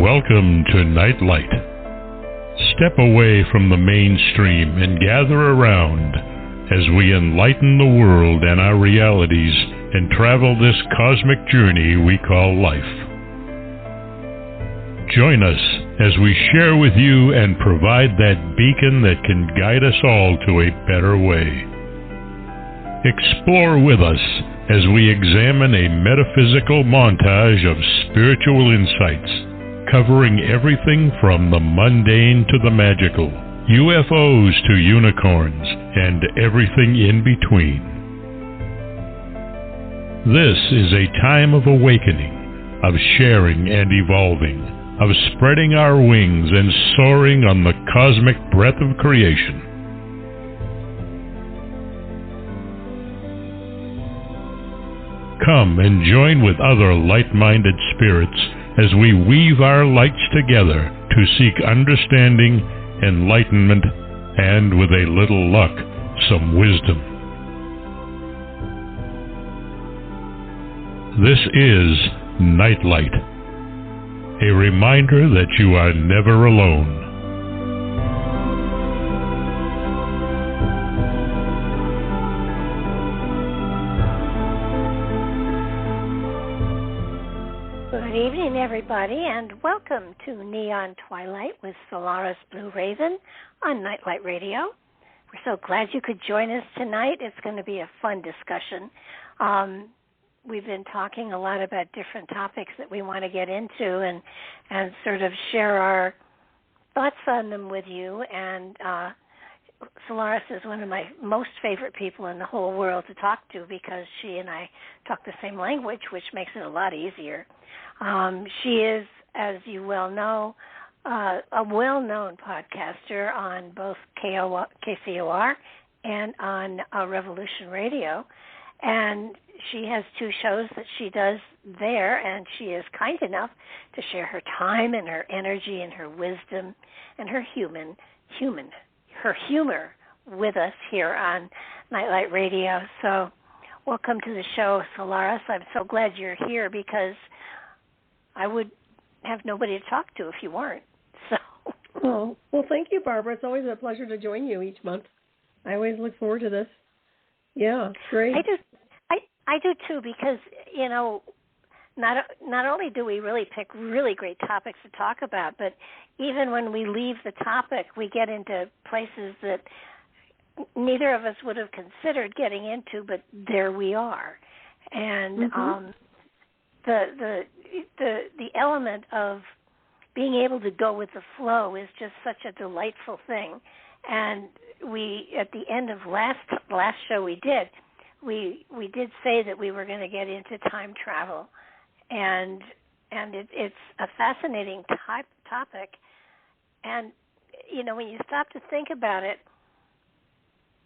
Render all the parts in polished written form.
Welcome to Nightlight. Step away from the mainstream and gather around as we enlighten the world and our realities and travel this cosmic journey we call life. Join us as we share with you and provide that beacon that can guide us all to a better way. Explore with us as we examine a metaphysical montage of spiritual insights, covering everything from the mundane to the magical, UFOs to unicorns, and everything in between. This is a time of awakening, of sharing and evolving, of spreading our wings and soaring on the cosmic breath of creation. Come and join with other light-minded spirits as we weave our lights together to seek understanding, enlightenment, and, with a little luck, some wisdom. This is Nightlight, a reminder that you are never alone. Good evening, everybody, and welcome to Neon Twilight with Solaris BlueRaveno on Nightlight Radio. We're so glad you could join us tonight. It's going to be a fun discussion. We've been talking a lot about different topics that we want to get into and sort of share our thoughts on them with you. And Solaris is one of my most favorite people in the whole world to talk to because she and I talk the same language, which makes it a lot easier. She is, as you well know, a well-known podcaster on both KCOR and on Revolution Radio. And she has two shows that she does there, and she is kind enough to share her time and her energy and her wisdom and her humor with us here on Nightlight Radio. So welcome to the show, Solaris. I'm so glad you're here because I would have nobody to talk to if you weren't. So. Oh, well, thank you, Barbara. It's always a pleasure to join you each month. I always look forward to this. Yeah, great. I do too, because not only do we really pick really great topics to talk about, but even when we leave the topic, we get into places that neither of us would have considered getting into, but there we are. And the element of being able to go with the flow is just such a delightful thing. And we, at the end of last show we did say that we were going to get into time travel, and it's a fascinating topic. And when you stop to think about it,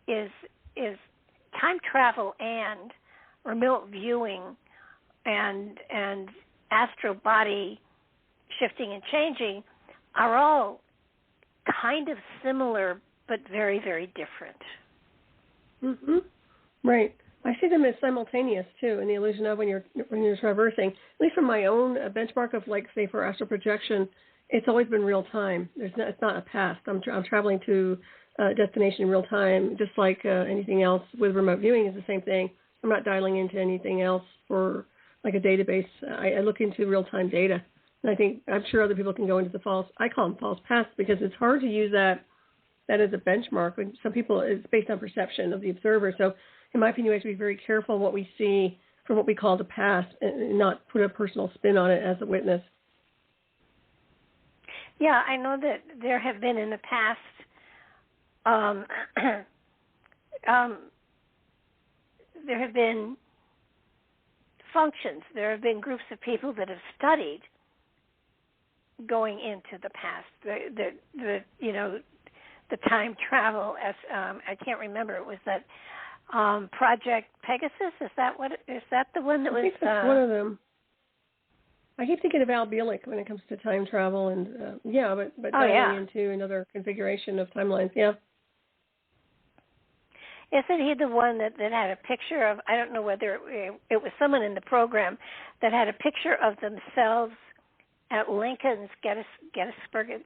is time travel and remote viewing and astral body shifting and changing are all kind of similar, but very, very different. Right. I see them as simultaneous too, in the illusion of when you're traversing. At least from my own benchmark of, like, say, for astral projection, it's always been real time. It's not a past. I'm traveling to a destination in real time, just like anything else with remote viewing is the same thing. I'm not dialing into anything else for like a database. I look into real time data, and I'm sure other people can go into I call them false paths, because it's hard to use that as a benchmark. When some people, it's based on perception of the observer. So in my opinion, we have to be very careful what we see from what we call the past and not put a personal spin on it as a witness. Yeah, I know that there have been in the past there have been functions. There have been groups of people that have studied going into the past. The time travel. As I can't remember. It was that Project Pegasus. Is that the one that was? I think that's one of them. I keep thinking of Al Bielek when it comes to time travel, and but diving into another configuration of timelines. Yeah. Isn't he the one that had a picture of, I don't know whether it was someone in the program that had a picture of themselves at Lincoln's Gettysburg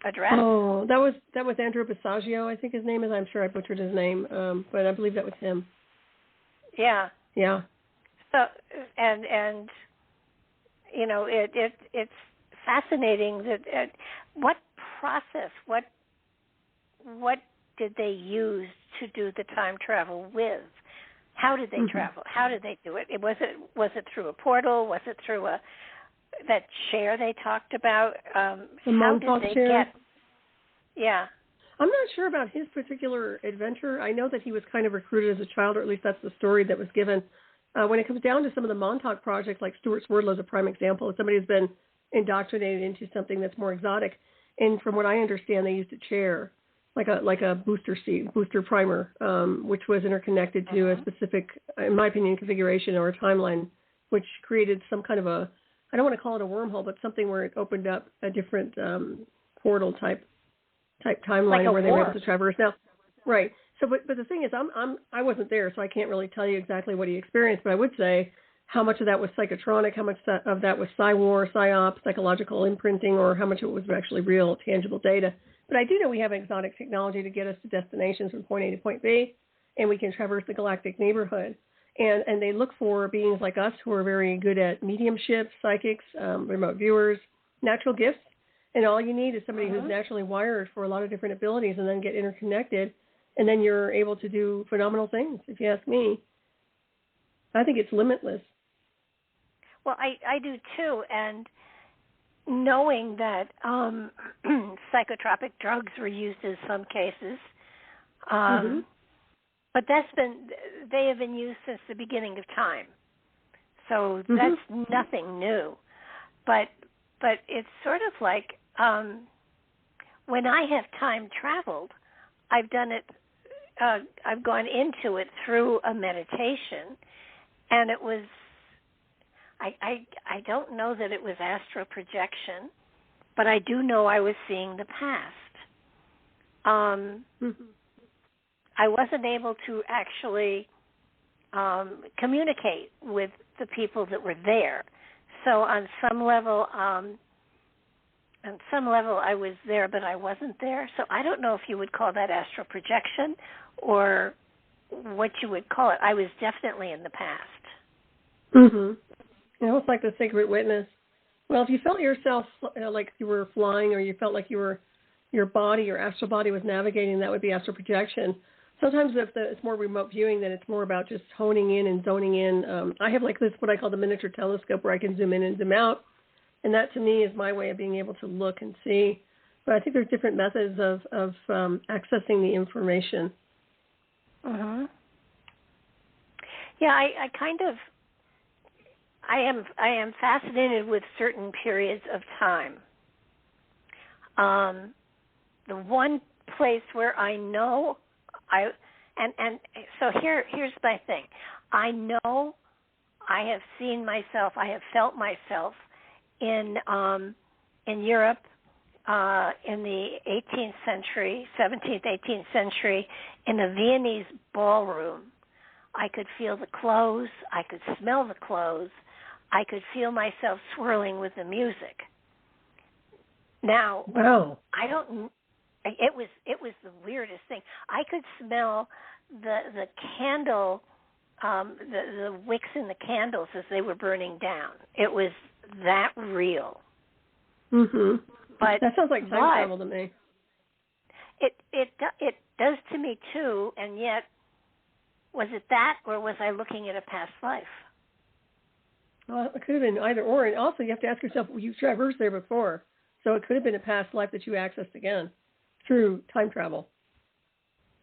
Address. Oh, that was Andrew Basiago, I think his name is. I'm sure I butchered his name, but I believe that was him. Yeah. Yeah. So and you know it's fascinating that what process what did they use to do the time travel with? How did they travel? How did they do it? Was it through a portal? Was it through that chair they talked about? How did they chair. get? Yeah. I'm not sure about his particular adventure. I know that he was kind of recruited as a child, or at least that's the story that was given. When it comes down to some of the Montauk projects, like Stuart Swerdlow is a prime example of somebody who's been indoctrinated into something that's more exotic. And from what I understand, they used a chair, like a booster primer, which was interconnected to a specific, in my opinion, configuration or a timeline, which created some kind of I don't want to call it a wormhole, but something where it opened up a different portal type timeline like where they were able to traverse. Now, right. So, but the thing is, I wasn't there, so I can't really tell you exactly what he experienced. But I would say how much of that was psychotronic, how much of that was psy-war, psyop, psychological imprinting, or how much of it was actually real, tangible data. But I do know we have exotic technology to get us to destinations from point A to point B, and we can traverse the galactic neighborhood. And they look for beings like us who are very good at mediumship, psychics, remote viewers, natural gifts. And all you need is somebody who's naturally wired for a lot of different abilities and then get interconnected. And then you're able to do phenomenal things, if you ask me. I think it's limitless. Well, I do too. And knowing that psychotropic drugs were used in some cases, but they have been used since the beginning of time. So that's nothing new. But it's sort of like when I have time traveled, I've done it. I've gone into it through a meditation, and it was. I don't know that it was astral projection, but I do know I was seeing the past. I wasn't able to actually communicate with the people that were there. So on some level I was there, but I wasn't there. So I don't know if you would call that astral projection or what you would call it. I was definitely in the past. You know, it's like the sacred witness. Well, if you felt yourself like you were flying, or you felt like your body, your astral body was navigating, that would be astral projection. Sometimes if it's more remote viewing, then it's more about just honing in and zoning in. I have like this, what I call the miniature telescope, where I can zoom in and zoom out. And that to me is my way of being able to look and see. But I think there's different methods of accessing the information. Yeah, I am fascinated with certain periods of time. The one place where I know so here's my thing. I know I have seen myself, I have felt myself in Europe in the 18th century, 17th, 18th century, in a Viennese ballroom. I could feel the clothes, I could smell the clothes, I could feel myself swirling with the music. Now, I don't. It was the weirdest thing. I could smell the candle, the wicks in the candles as they were burning down. It was that real. But that sounds like time travel to me. It does to me too, and yet, was it that, or was I looking at a past life? Well, it could have been either or. And also, you have to ask yourself, well, you've traversed there before. So it could have been a past life that you accessed again through time travel.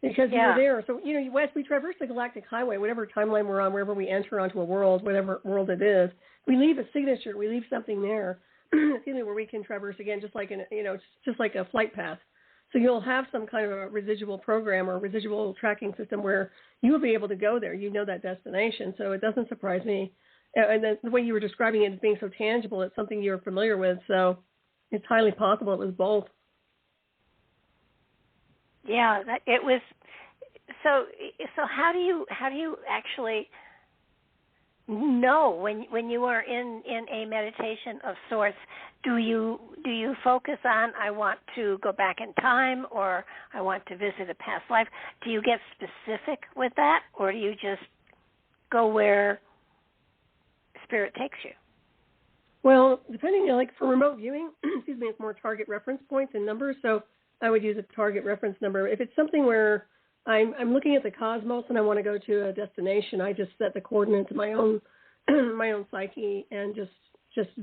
Because you were there. So, you know, as we traverse the galactic highway, whatever timeline we're on, wherever we enter onto a world, whatever world it is, we leave a signature. We leave something there, where we can traverse again, just like just like a flight path. So you'll have some kind of a residual program or residual tracking system where you will be able to go there. You know that destination. So it doesn't surprise me. And then the way you were describing it as being so tangible, it's something you're familiar with. So it's highly possible it was both. Yeah, it was. So how do you actually No, when you are in a meditation of sorts, do you focus on I want to go back in time or I want to visit a past life? Do you get specific with that, or do you just go where spirit takes you? Well, depending, like for remote viewing, excuse me, it's more target reference points and numbers. So I would use a target reference number. If it's something where I'm looking at the cosmos and I want to go to a destination, I just set the coordinates of my own my own psyche and just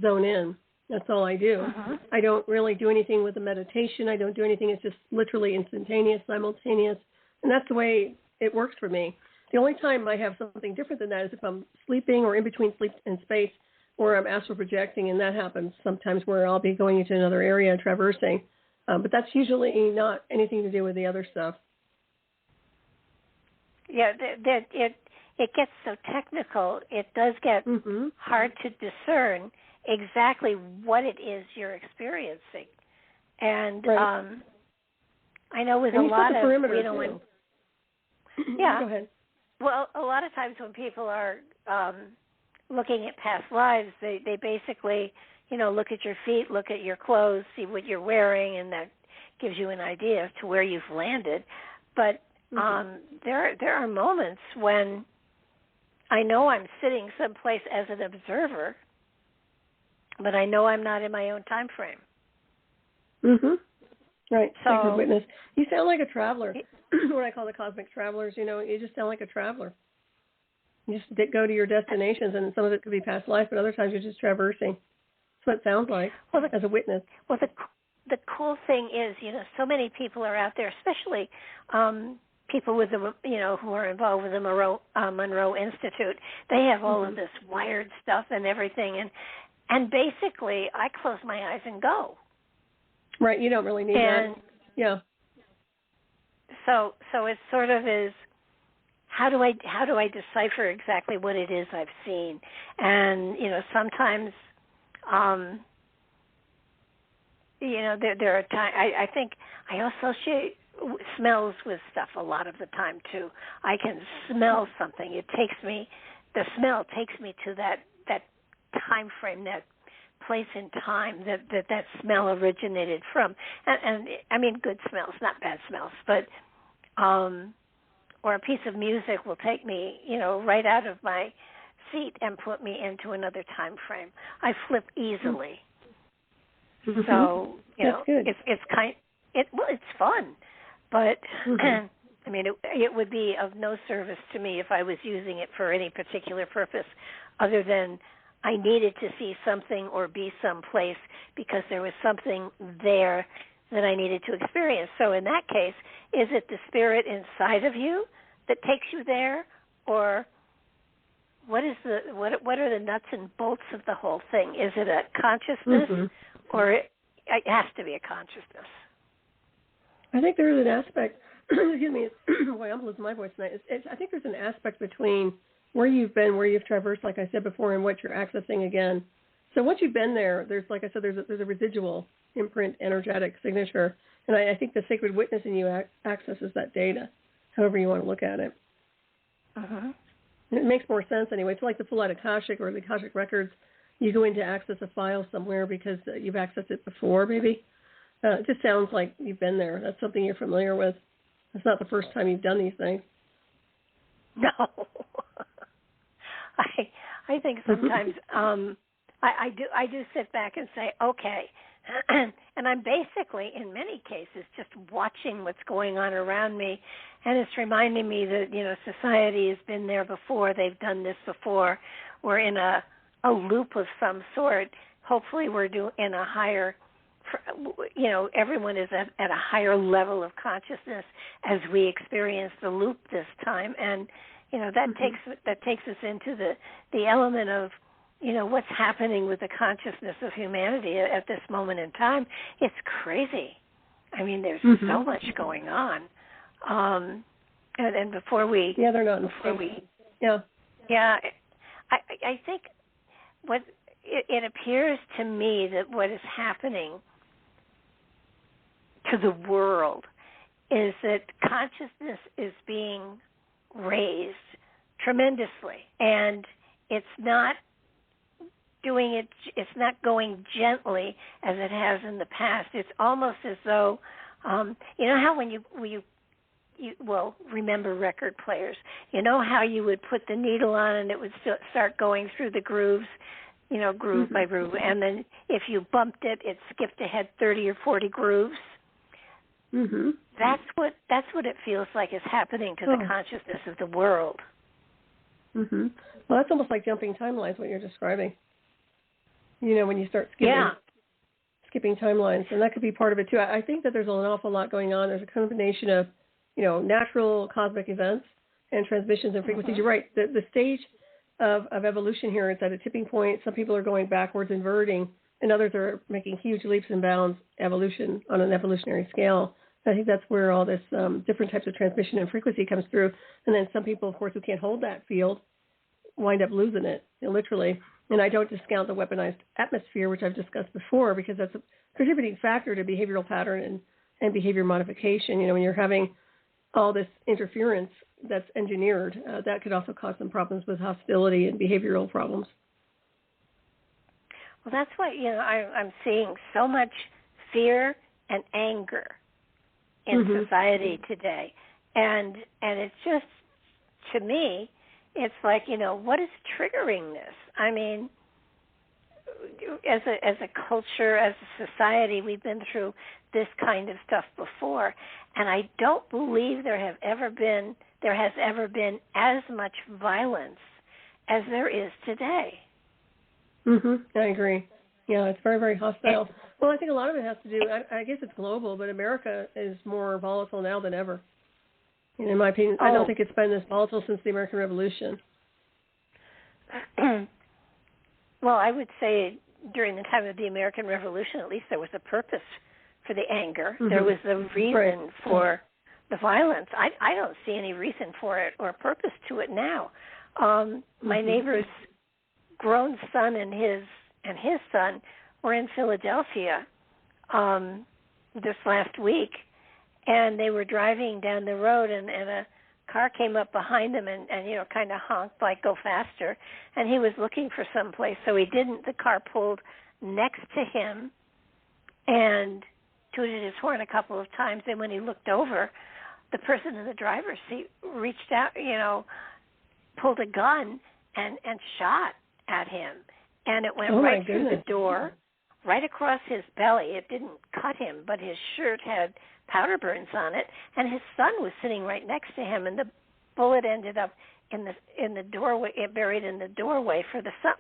zone in. That's all I do. I don't really do anything with the meditation. I don't do anything. It's just literally instantaneous, simultaneous, and that's the way it works for me. The only time I have something different than that is if I'm sleeping or in between sleep and space, or I'm astral projecting, and that happens sometimes where I'll be going into another area and traversing. But that's usually not anything to do with the other stuff. Yeah, it gets so technical. It does get hard to discern exactly what it is you're experiencing. And I know with a lot of yeah. Go ahead. Well, a lot of times when people are looking at past lives, they basically, look at your feet, look at your clothes, see what you're wearing, and that gives you an idea as to where you've landed. But there are moments when I know I'm sitting someplace as an observer, but I know I'm not in my own time frame. Right. So, like a witness. You sound like a traveler. What I call the cosmic travelers. You just sound like a traveler. You just go to your destinations, and some of it could be past life, but other times you're just traversing. That's what it sounds like as a witness. Well, the cool thing is, so many people are out there, especially people with the, who are involved with the Monroe Institute. They have all of this wired stuff and everything, and basically, I close my eyes and go. Right. You don't really need that. Yeah. So it sort of is. How do I decipher exactly what it is I've seen? And sometimes, there are times I think I associate smells with stuff a lot of the time too. I can smell something. The smell takes me to that time frame, that place in time that smell originated from. And I mean good smells, not bad smells, but or a piece of music will take me, right out of my seat and put me into another time frame. I flip easily. So, That's good. it's fun, but I mean, it would be of no service to me if I was using it for any particular purpose other than I needed to see something or be someplace because there was something there that I needed to experience. So in that case, is it the spirit inside of you that takes you there, or what are the nuts and bolts of the whole thing? Is it a consciousness, or it has to be a consciousness? I think there is an aspect. Excuse me. Boy, I'm losing my voice tonight. I think there's an aspect between where you've been, where you've traversed, like I said before, and what you're accessing again. So once you've been there, there's, like I said, there's a residual imprint, energetic signature, and I think the sacred witness in you accesses that data, however you want to look at it. It makes more sense anyway. It's like the full Akashic or the Akashic records. You go in to access a file somewhere because you've accessed it before, maybe. It just sounds like you've been there. That's something you're familiar with. It's not the first time you've done these things. No. I think sometimes I do sit back and say, okay, and I'm basically, in many cases, just watching what's going on around me, and it's reminding me that, society has been there before, they've done this before, we're in a loop of some sort. Hopefully we're in a higher, everyone is at a higher level of consciousness as we experience the loop this time, and, that takes us into the element of, what's happening with the consciousness of humanity at this moment in time. It's crazy. I mean, there's so much going on. And before we... Yeah, they're not. Yeah, I think it appears to me that what is happening to the world is that consciousness is being raised tremendously, and it's not doing it. It's not going gently as it has in the past. It's almost as though, you know how when you well, remember record players. You know how you would put the needle on and it would start going through the grooves, you know, groove by groove, and then if you bumped it, it skipped ahead 30 or 40 grooves. Mm-hmm. That's what it feels like is happening to the consciousness of the world. Mm-hmm. Well, that's almost like jumping timelines, what you're describing. You know, when you start skipping timelines, and that could be part of it too. I think that there's an awful lot going on. There's a combination of, you know, natural cosmic events and transmissions and frequencies. You're right. The stage of evolution here is at a tipping point. Some people are going backwards, inverting, and others are making huge leaps and bounds evolution on an evolutionary scale. I think that's where all this different types of transmission and frequency comes through. And then some people, of course, who can't hold that field wind up losing it, literally. And I don't discount the weaponized atmosphere, which I've discussed before, because that's a contributing factor to behavioral pattern and behavior modification. You know, when you're having all this interference that's engineered, that could also cause some problems with hostility and behavioral problems. Well, that's what, you know, I'm seeing so much fear and anger in society today. And it's just, to me, it's like, you know, what is triggering this? I mean, as a culture, as a society, we've been through this kind of stuff before, and I don't believe there has ever been as much violence as there is today. I agree. Yeah, it's very, very hostile. Well, I think a lot of it has to do, I guess it's global, but America is more volatile now than ever. In my opinion, I don't think it's been this volatile since the American Revolution. Well, I would say during the time of the American Revolution, at least there was a purpose for the anger. There was a reason for the violence. I don't see any reason for it or purpose to it now. My neighbor's grown son and his son were in Philadelphia this last week, and they were driving down the road, and a car came up behind them and you know, kind of honked, like, go faster, and he was looking for someplace, so he didn't. The car pulled next to him and tooted his horn a couple of times, and when he looked over, the person in the driver's seat reached out, you know, pulled a gun and shot at him, and it went right through the door, right across his belly. It didn't cut him, but his shirt had powder burns on it, and his son was sitting right next to him, and the bullet ended up in the doorway, buried in the doorway for the son,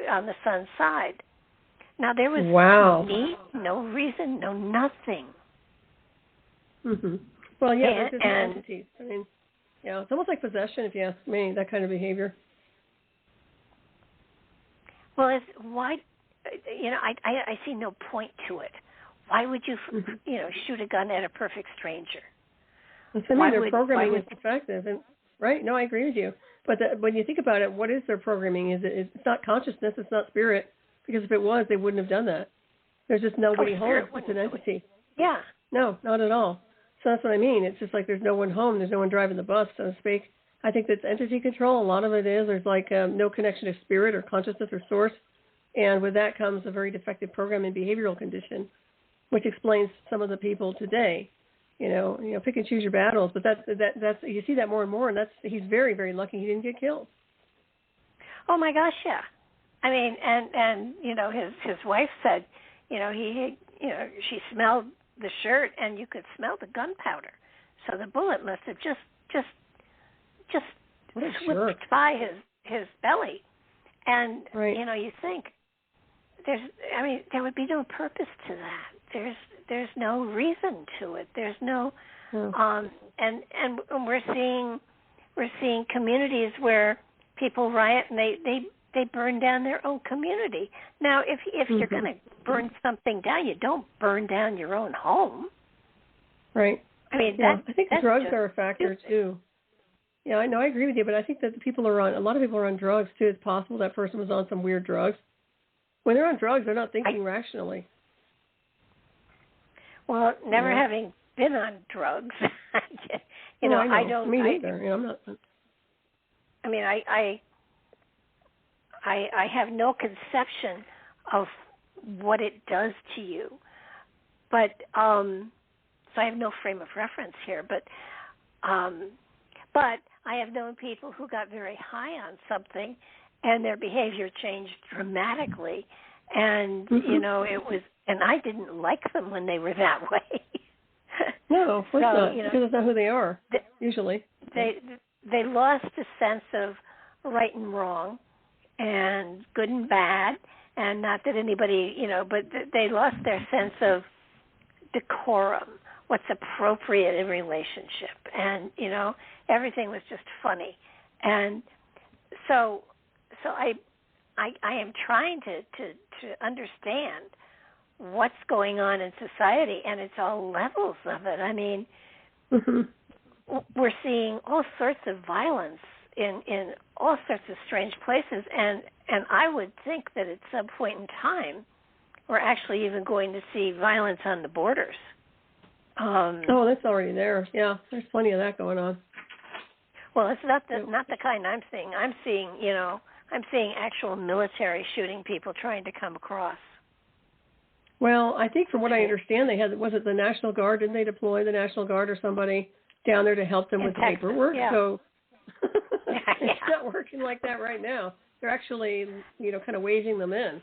on the son's side. Now there was no reason, no nothing. Well, yeah, there's entities. I mean, yeah, it's almost like possession, if you ask me, that kind of behavior. Well, why? You know, I see no point to it. Why would you, you know, shoot a gun at a perfect stranger? Well, to me, their programming is effective, and right? No, I agree with you. But when you think about it, what is their programming? It's not consciousness, it's not spirit. Because if it was, they wouldn't have done that. There's just nobody home. It's an entity. Yeah. No, not at all. So that's what I mean. It's just like there's no one home. There's no one driving the bus, so to speak. I think that's entity control. A lot of it is. There's like no connection to spirit or consciousness or source. And with that comes a very defective program and behavioral condition, which explains some of the people today. You know, pick and choose your battles. But that's you see that more and more, and he's very, very lucky he didn't get killed. Oh my gosh, yeah. I mean, and you know, his wife said, you know, she smelled the shirt and you could smell the gunpowder. So the bullet must have just slipped by his belly. And you know, you think there would be no purpose to that. There's no reason to it. There's no and we're seeing communities where people riot and they burn down their own community. Now, if you're going to burn something down, you don't burn down your own home. Right. I mean, I think drugs are a factor too. Yeah, I know. I agree with you, but I think that a lot of people are on drugs too. It's possible that person was on some weird drugs. When they're on drugs, they're not thinking rationally. Well, never having been on drugs, I don't. Me neither. I'm not. I mean, I have no conception of what it does to you. But so I have no frame of reference here. But I have known people who got very high on something, and their behavior changed dramatically. And it was, and I didn't like them when they were that way. No, of course not. Because that's not who they are. Usually, they lost a sense of right and wrong, and good and bad, and not that anybody, but they lost their sense of decorum, what's appropriate in relationship, and everything was just funny, and so I am trying to understand what's going on in society, and it's all levels of it. I mean, we're seeing all sorts of violence in all sorts of strange places, and I would think that at some point in time, we're actually even going to see violence on the borders. That's already there. Yeah, there's plenty of that going on. Well, it's not the kind I'm seeing. I'm seeing actual military shooting people trying to come across. Well, I think from what I understand, they had, was it the National Guard? Didn't they deploy the National Guard or somebody down there to help them with Texas, paperwork? Yeah. So it's not working like that right now. They're actually, kind of waving them in.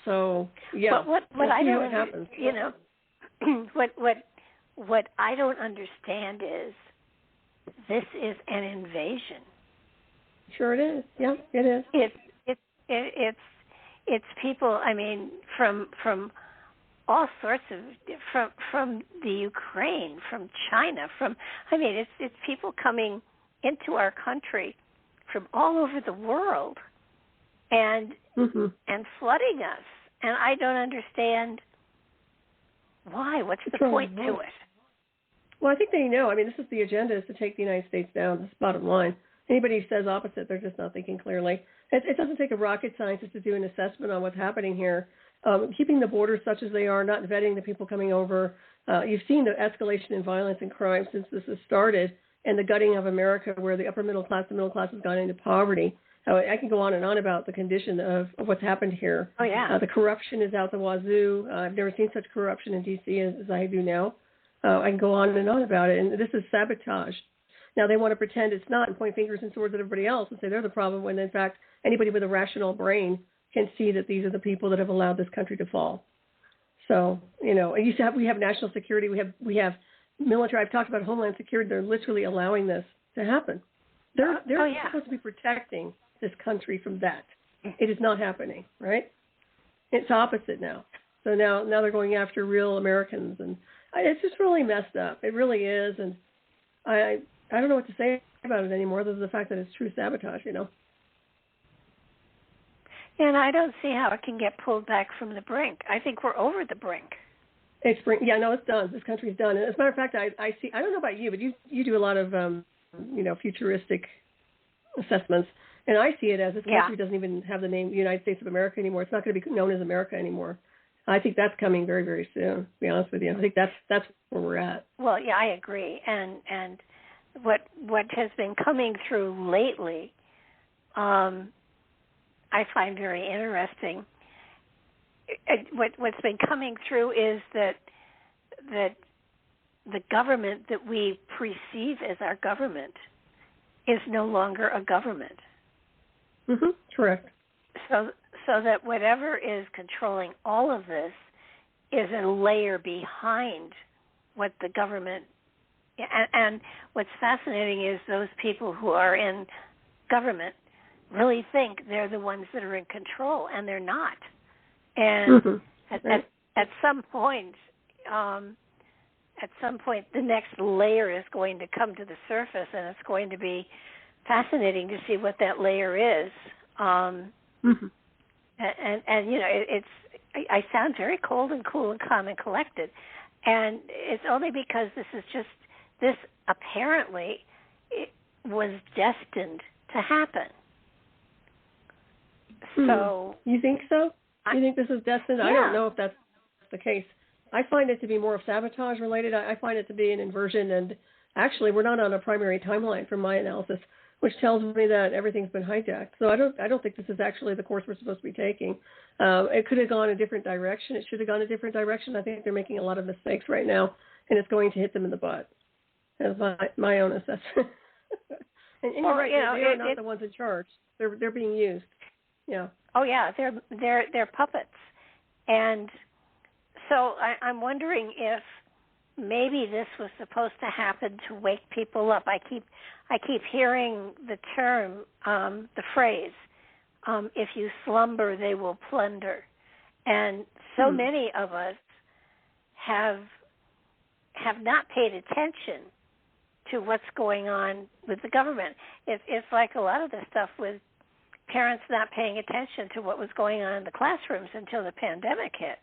So yeah, what I know don't what happens. What I don't understand is this is an invasion. Sure it is. Yeah, it is. It's people. I mean, from all sorts of from the Ukraine, from China, it's people coming into our country from all over the world and flooding us, and I don't understand why. What's the point to it? Well, I think they know. I mean, this is the agenda, is to take the United States down. That's the bottom line. Anybody who says opposite, they're just not thinking clearly. It doesn't take a rocket scientist to do an assessment on what's happening here. Keeping the borders such as they are, not vetting the people coming over. You've seen the escalation in violence and crime since this has started, and the gutting of America, where the upper middle class, the middle class has gone into poverty. I can go on and on about the condition of what's happened here. Oh, yeah. The corruption is out the wazoo. I've never seen such corruption in D.C. as I do now. I can go on and on about it, and this is sabotage. Now, they want to pretend it's not and point fingers and swords at everybody else and say they're the problem, when, in fact, anybody with a rational brain can see that these are the people that have allowed this country to fall. So, we have national security. We have military. I've talked about Homeland Security. They're literally allowing this to happen. They're supposed to be protecting this country from that. It is not happening, right? It's opposite now. So now they're going after real Americans, and it's just really messed up. It really is, and I don't know what to say about it anymore, other than the fact that it's true sabotage, And I don't see how it can get pulled back from the brink. I think we're over the brink. It's done. This country's done. And as a matter of fact, I see. I don't know about you, but you do a lot of futuristic assessments, and I see it as this country doesn't even have the name United States of America anymore. It's not going to be known as America anymore. I think that's coming very, very soon, to be honest with you. I think that's where we're at. Well, yeah, I agree. And what has been coming through lately, I find very interesting. What's been coming through is that the government that we perceive as our government is no longer a government. Mm-hmm. Correct. So that whatever is controlling all of this is a layer behind what the government. And what's fascinating is those people who are in government really think they're the ones that are in control, and they're not. And at some point, the next layer is going to come to the surface, and it's going to be fascinating to see what that layer is. I sound very cold and cool and calm and collected, and it's only because this apparently it was destined to happen. So you think so? You think this is destined? Yeah. I don't know if that's the case. I find it to be more of sabotage related. I find it to be an inversion, and actually we're not on a primary timeline from my analysis. which tells me that everything's been hijacked. So I don't think this is actually the course we're supposed to be taking. It could have gone a different direction. It should have gone a different direction. I think they're making a lot of mistakes right now, and it's going to hit them in the butt. That's my own assessment. and you're right. They're not the ones in charge. They're being used. Yeah. Oh yeah, they're puppets, and so I'm wondering if maybe this was supposed to happen to wake people up. I keep hearing the term, the phrase, if you slumber, they will plunder. And so many of us have not paid attention to what's going on with the government. It's like a lot of the stuff with parents not paying attention to what was going on in the classrooms until the pandemic hit.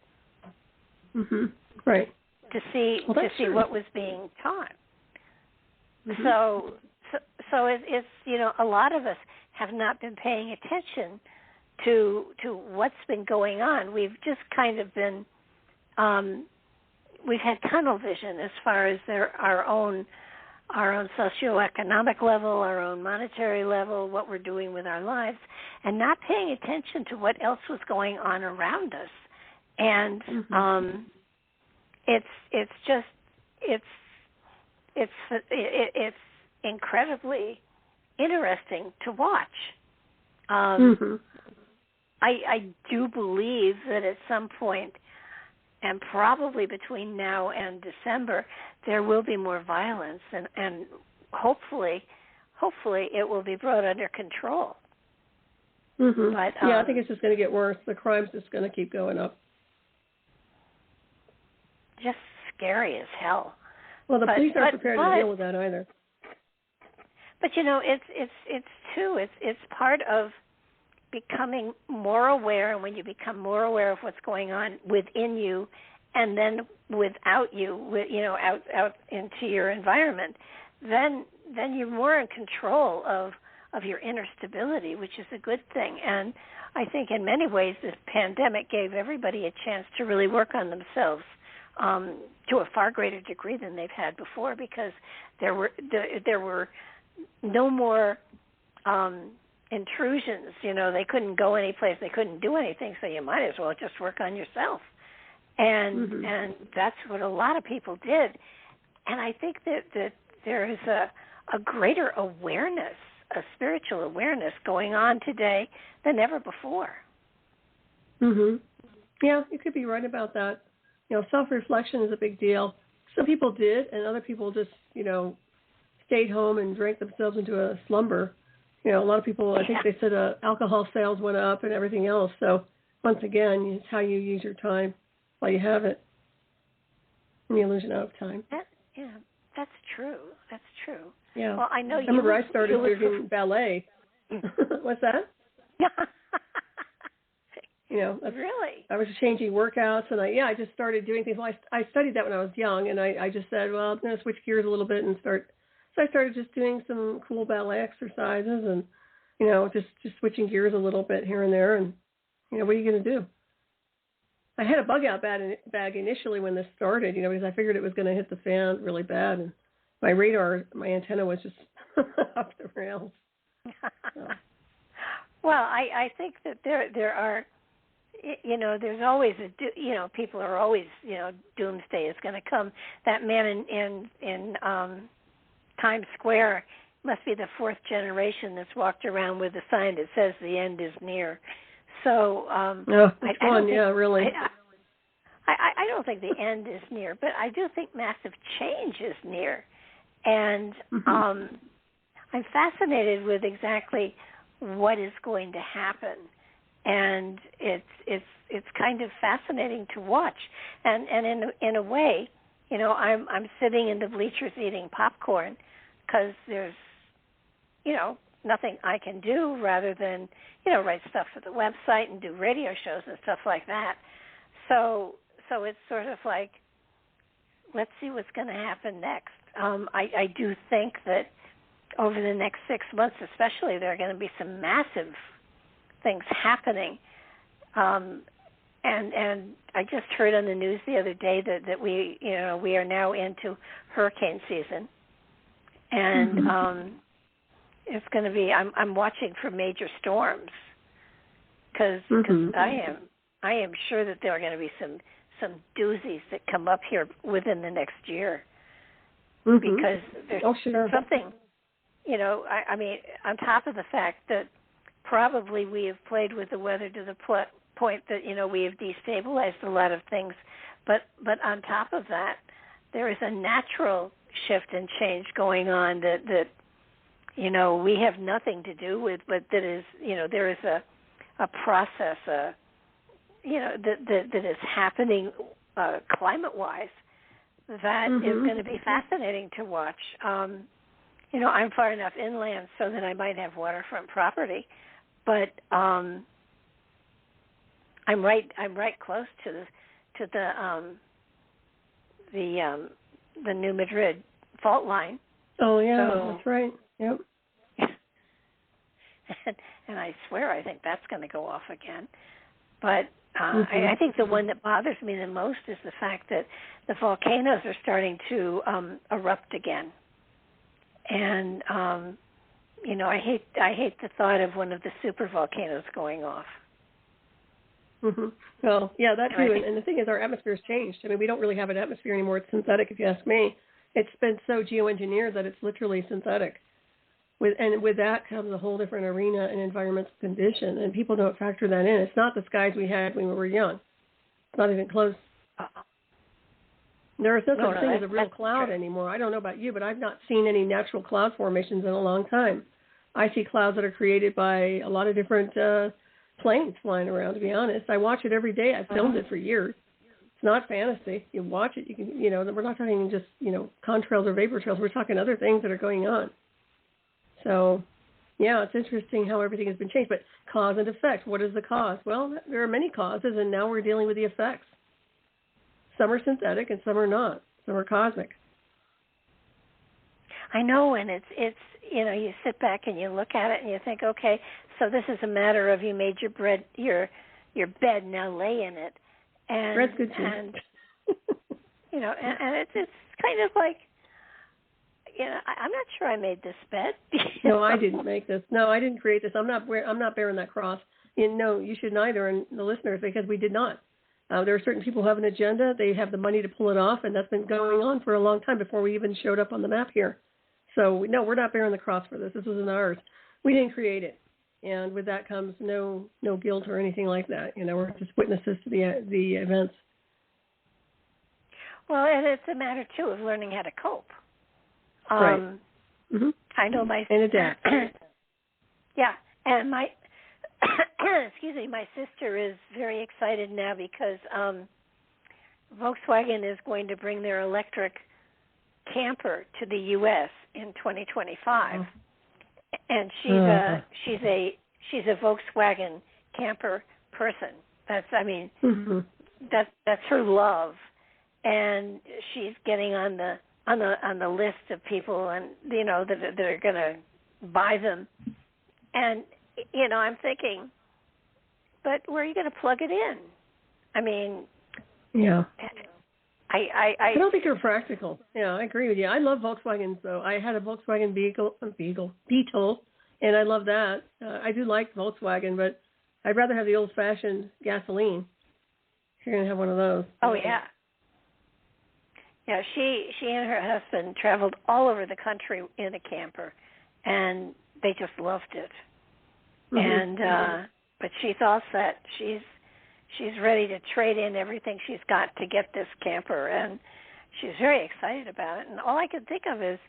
Mm-hmm. Right. To see what was being taught. Mm-hmm. So it's a lot of us have not been paying attention to what's been going on. We've just kind of been we've had tunnel vision as far as our own socioeconomic level, our own monetary level, what we're doing with our lives, and not paying attention to what else was going on around us. And it's incredibly interesting to watch. I do believe that at some point, and probably between now and December, there will be more violence, and hopefully it will be brought under control. But, I think it's just going to get worse. The crime's just going to keep going up. Just scary as hell. Well, the police aren't prepared to deal with that either. But it's part of becoming more aware, and when you become more aware of what's going on within you, and then without you, out into your environment, then you're more in control of your inner stability, which is a good thing. And I think in many ways this pandemic gave everybody a chance to really work on themselves. To a far greater degree than they've had before, because there were no more intrusions. They couldn't go any place, they couldn't do anything, so you might as well just work on yourself. And that's what a lot of people did. And I think that there is a greater awareness, a spiritual awareness going on today than ever before. Yeah, you could be right about that. Self-reflection is a big deal. Some people did, and other people just, stayed home and drank themselves into a slumber. A lot of people, I think they said alcohol sales went up and everything else. So, once again, it's how you use your time while you have it. And you lose it out of time. That's true. That's true. Yeah. Well, I know you. I remember I started doing ballet. What's that? Really? I was changing workouts, and I just started doing things. Well, I studied that when I was young, and I just said, well, I'm going to switch gears a little bit and start. So I started just doing some cool ballet exercises, and just switching gears a little bit here and there. And what are you going to do? I had a bug out bag initially when this started, because I figured it was going to hit the fan really bad, and my antenna was just off the rails. So. Well, I think that there are. There's always people are always, doomsday is going to come. That man in Times Square must be the fourth generation that's walked around with a sign that says the end is near. So, which one? Yeah, really. I don't think the end is near, but I do think massive change is near, and I'm fascinated with exactly what is going to happen. And it's kind of fascinating to watch, and in a way, I'm sitting in the bleachers eating popcorn because there's, nothing I can do rather than, write stuff for the website and do radio shows and stuff like that. So it's sort of like, let's see what's going to happen next. I do think that over the next 6 months, especially, there are going to be some massive things happening, and I just heard on the news the other day that we are now into hurricane season, and it's going to be. I'm watching for major storms because I am sure that there are going to be some doozies that come up here within the next year because there's something. I mean, on top of the fact that probably we have played with the weather to the point that we have destabilized a lot of things, but on top of that, there is a natural shift and change going on that we have nothing to do with, but that is there is a process that is happening climate-wise that is going to be fascinating to watch. I'm far enough inland so that I might have waterfront property, but I'm right close to the New Madrid fault line. Oh yeah, that's right. Yep. And I swear I think that's going to go off again. But I think the one that bothers me the most is the fact that the volcanoes are starting to erupt again. And I hate the thought of one of the super volcanoes going off. Well, yeah, that too. And the thing is, our atmosphere's changed. I mean, we don't really have an atmosphere anymore. It's synthetic, if you ask me. It's been so geoengineered that it's literally synthetic. With that comes a whole different arena and environmental condition, and people don't factor that in. It's not the skies we had when we were young. It's not even close. There is no such thing as a real cloud anymore. I don't know about you, but I've not seen any natural cloud formations in a long time. I see clouds that are created by a lot of different planes flying around, to be honest. I watch it every day. I've filmed it for years. It's not fantasy. You watch it, you can, we're not talking just, contrails or vapor trails. We're talking other things that are going on. So, yeah, it's interesting how everything has been changed. But cause and effect, what is the cause? Well, there are many causes, and now we're dealing with the effects. Some are synthetic and some are not. Some are cosmic. I know, and it's you sit back and you look at it and you think, okay, so this is a matter of you made your your bed, now lay in it. And bread's good too. And and it's kind of like, I'm not sure I made this bed. No, I didn't make this. No, I didn't create this. I'm not bearing that cross. No, you should neither, and the listeners, because we did not. There are certain people who have an agenda. They have the money to pull it off, and that's been going on for a long time before we even showed up on the map here. So, no, we're not bearing the cross for this. This wasn't ours. We didn't create it. And with that comes no guilt or anything like that. We're just witnesses to the events. Well, and it's a matter, too, of learning how to cope. Right. I know my... And adapt. Yeah, and my... excuse me, my sister is very excited now because Volkswagen is going to bring their electric camper to the U.S. in 2025, and she's a Volkswagen camper person. That's that's her love, and she's getting on the list of people and that are going to buy them, and. I'm thinking, but where are you going to plug it in? I mean, yeah. I don't think they're practical. Yeah, I agree with you. I love Volkswagens, though. I had a Volkswagen Beetle, and I love that. I do like Volkswagen, but I'd rather have the old-fashioned gasoline. If you're going to have one of those. Oh, yeah. Yeah, she and her husband traveled all over the country in a camper, and they just loved it. And but she's all set. She's ready to trade in everything she's got to get this camper, and she's very excited about it. And all I can think of is,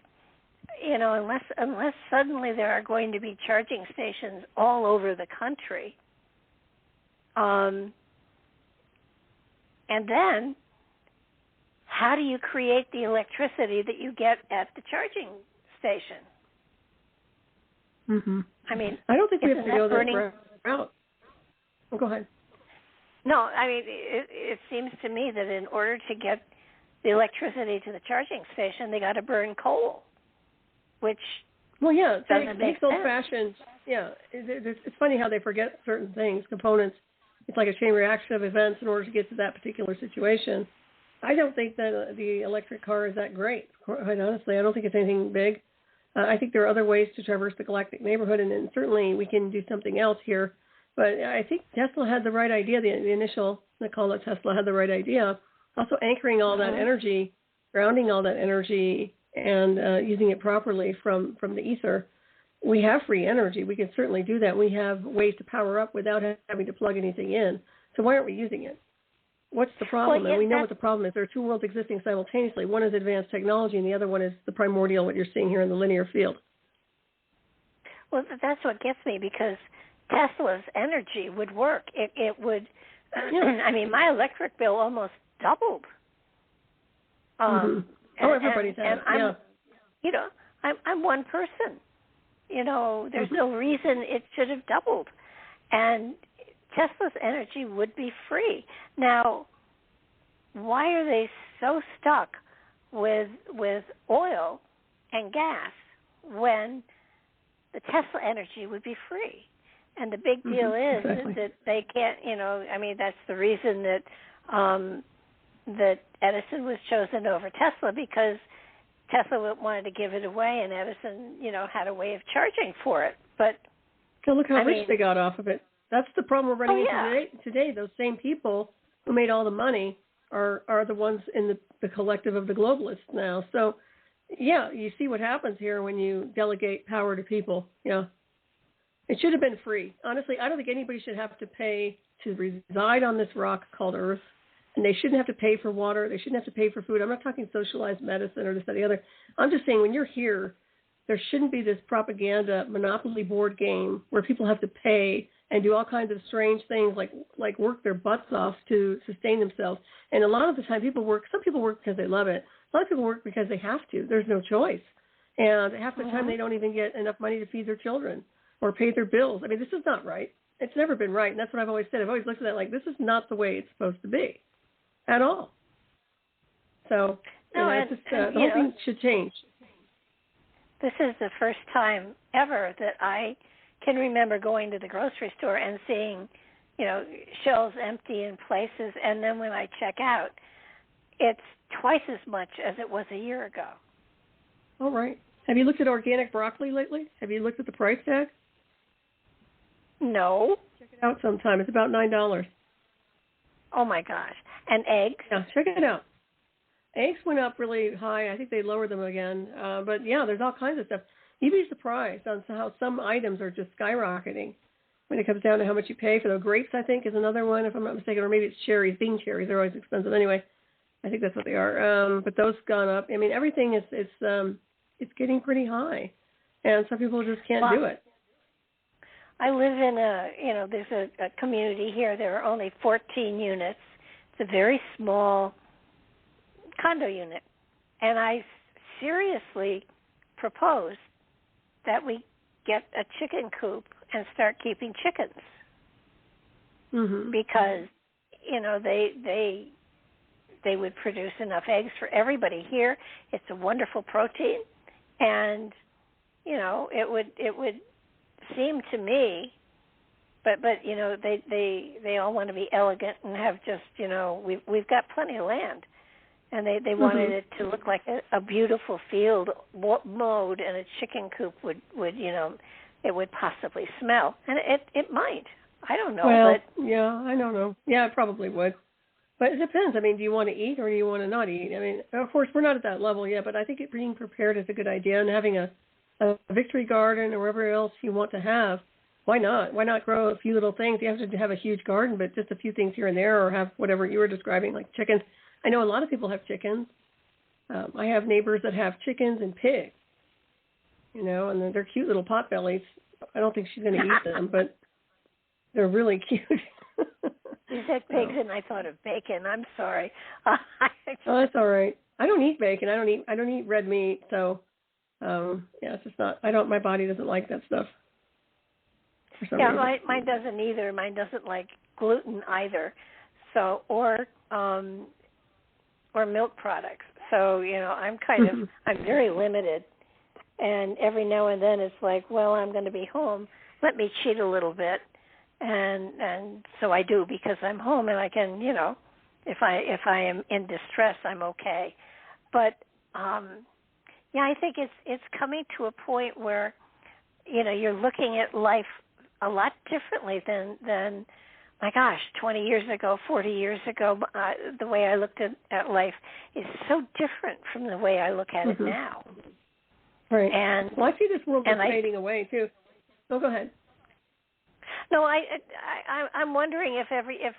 unless suddenly there are going to be charging stations all over the country, and then how do you create the electricity that you get at the charging station? I mean, I don't think we have to go burning... that route. Oh, go ahead. No, I mean, it seems to me that in order to get the electricity to the charging station, they got to burn coal, which doesn't make sense. Old-fashioned. Yeah, it's funny how they forget certain things, components. It's like a chain reaction of events in order to get to that particular situation. I don't think that the electric car is that great, quite honestly. I don't think it's anything big. I think there are other ways to traverse the galactic neighborhood, and certainly we can do something else here. But I think Tesla had the right idea. The initial Nikola Tesla had the right idea. Also anchoring all that energy, grounding all that energy, and using it properly from the ether. We have free energy. We can certainly do that. We have ways to power up without having to plug anything in. So why aren't we using it? What's the problem? Well, and we know what the problem is. There are two worlds existing simultaneously. One is advanced technology, and the other one is the primordial, what you're seeing here in the linear field. Well, that's what gets me, because Tesla's energy would work. It would, I mean, my electric bill almost doubled. Everybody's had it, yeah. You know, I'm one person. You know, there's no reason it should have doubled. And Tesla's energy would be free. Now, why are they so stuck with oil and gas when the Tesla energy would be free? And the big deal is that they can't, you know, I mean, that's the reason that that Edison was chosen over Tesla, because Tesla wanted to give it away, and Edison, you know, had a way of charging for it. But so look how rich they got off of it. That's the problem we're running into today. Those same people who made all the money are the ones in the collective of the globalists now. So, yeah, you see what happens here when you delegate power to people. Yeah. It should have been free. Honestly, I don't think anybody should have to pay to reside on this rock called Earth. And they shouldn't have to pay for water. They shouldn't have to pay for food. I'm not talking socialized medicine or this, that, the other. I'm just saying when you're here, there shouldn't be this propaganda monopoly board game where people have to pay and do all kinds of strange things like work their butts off to sustain themselves. And a lot of the time some people work because they love it. A lot of people work because they have to. There's no choice. And half the time they don't even get enough money to feed their children or pay their bills. I mean, this is not right. It's never been right. And that's what I've always said. I've always looked at that like, this is not the way it's supposed to be at all. So the whole thing should change. This is the first time ever that I can remember going to the grocery store and seeing, you know, shelves empty in places, and then when I check out, it's twice as much as it was a year ago. All right. Have you looked at organic broccoli lately? Have you looked at the price tag? No. Check it out sometime. It's about $9. Oh, my gosh. And eggs? Yeah, check it out. Eggs went up really high. I think they lowered them again. But, yeah, there's all kinds of stuff. You'd be surprised on how some items are just skyrocketing when it comes down to how much you pay for them. Grapes, I think, is another one, if I'm not mistaken, or maybe it's cherries. Bean cherries, they're always expensive anyway. I think that's what they are. But those gone up. I mean, everything it's getting pretty high, and some people just can't do it. I live in there's a community here. There are only 14 units. It's a very small condo unit, and I seriously propose that we get a chicken coop and start keeping chickens, because they would produce enough eggs for everybody here. It's a wonderful protein, and it would seem to me, but they all want to be elegant and have just we've got plenty of land. And they wanted it to look like a beautiful field mowed, and a chicken coop would it would possibly smell, and it might. I don't know. Well, yeah, I don't know. Yeah, it probably would. But it depends. I mean, do you want to eat or do you want to not eat? I mean, of course, we're not at that level yet, but I think being prepared is a good idea, and having a victory garden or whatever else you want to have, why not? Why not grow a few little things? You have to have a huge garden, but just a few things here and there, or have whatever you were describing, like chickens. I know a lot of people have chickens. I have neighbors that have chickens and pigs, and they're cute little pot bellies. I don't think she's going to eat them, but they're really cute. You said pigs, and I thought of bacon. I'm sorry. Oh, that's all right. I don't eat bacon. I don't eat red meat. So, it's just not. My body doesn't like that stuff. Yeah, mine doesn't either. Mine doesn't like gluten either. So, or milk products. So, I'm I'm very limited. And every now and then it's like, well, I'm going to be home. Let me cheat a little bit. And so I do, because I'm home and I can, if I am in distress, I'm okay. But, Yeah, I think it's coming to a point where, you're looking at life a lot differently than my gosh, 20 years ago, 40 years ago. The way I looked at life is so different from the way I look at it now. Right. And I see this world fading away too. Oh, go ahead. No, I'm wondering if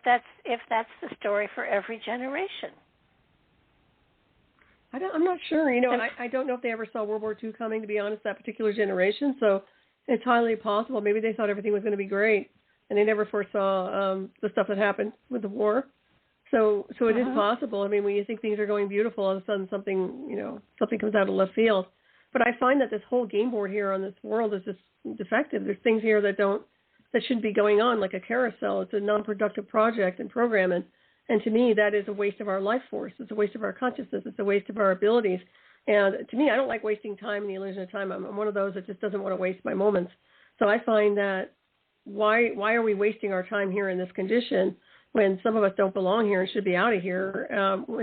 that's the story for every generation. I'm not sure. I don't know if they ever saw World War II coming, to be honest, that particular generation. So it's highly possible. Maybe they thought everything was going to be great, and they never foresaw the stuff that happened with the war. So it is possible. I mean, when you think things are going beautiful, all of a sudden something comes out of left field. But I find that this whole game board here on this world is just defective. There's things here that shouldn't be going on, like a carousel. It's a non-productive project and program, and to me, that is a waste of our life force. It's a waste of our consciousness. It's a waste of our abilities. And to me, I don't like wasting time in the illusion of time. I'm one of those that just doesn't want to waste my moments. So I find that why are we wasting our time here in this condition when some of us don't belong here and should be out of here?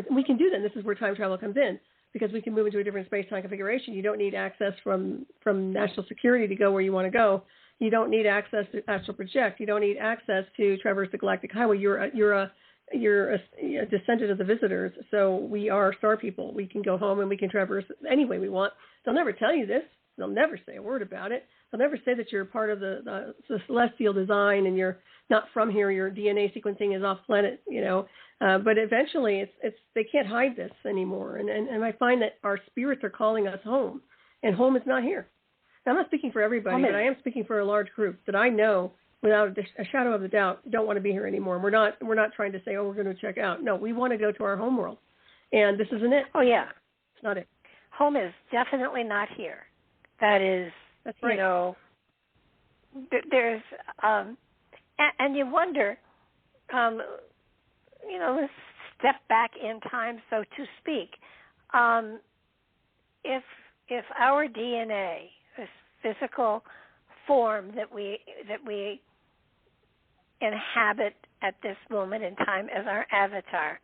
We can do that. And this is where time travel comes in, because we can move into a different space-time configuration. You don't need access from national security to go where you want to go. You don't need access to astral project. You don't need access to traverse the galactic highway. You're a descendant of the visitors. So we are star people. We can go home and we can traverse any way we want. They'll never tell you this. They'll never say a word about it. They'll never say that you're part of the celestial design and you're not from here. Your DNA sequencing is off planet, But eventually, they can't hide this anymore. And I find that our spirits are calling us home, and home is not here. Now, I'm not speaking for everybody, but I am speaking for a large group that I know, without a shadow of a doubt, don't want to be here anymore. We're not trying to say, we're going to check out. No, we want to go to our home world, and this isn't it. Oh yeah, it's not it. Home is definitely not here. That's right. There's and you wonder, let's step back in time, so to speak. If our DNA, this physical form that we inhabit at this moment in time as our avatar,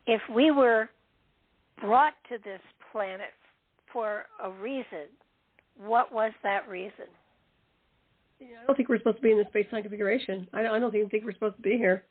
if we were brought to this planet for a reason, what was that reason? I don't think we're supposed to be in this space-time configuration. I don't even think we're supposed to be here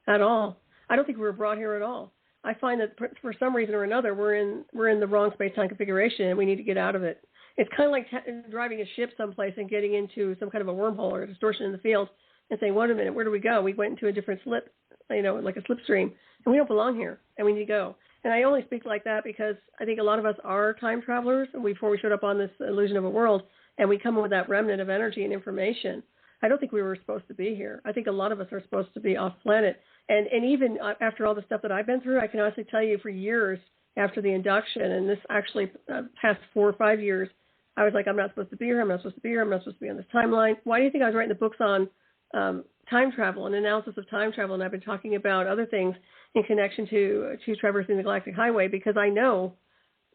at all. I don't think we were brought here at all. I find that for some reason or another, we're in the wrong space-time configuration, and we need to get out of it. It's kind of like driving a ship someplace and getting into some kind of a wormhole or a distortion in the field and saying, wait a minute, where do we go? We went into a different slip, like a slipstream, and we don't belong here, and we need to go. And I only speak like that because I think a lot of us are time travelers before we showed up on this illusion of a world, and we come in with that remnant of energy and information. I don't think we were supposed to be here. I think a lot of us are supposed to be off planet. And even after all the stuff that I've been through, I can honestly tell you for years after the induction, and this actually past 4 or 5 years, I was like, I'm not supposed to be here. I'm not supposed to be here. I'm not supposed to be on this timeline. Why do you think I was writing the books on time travel and analysis of time travel? And I've been talking about other things in connection to traversing the galactic highway, because I know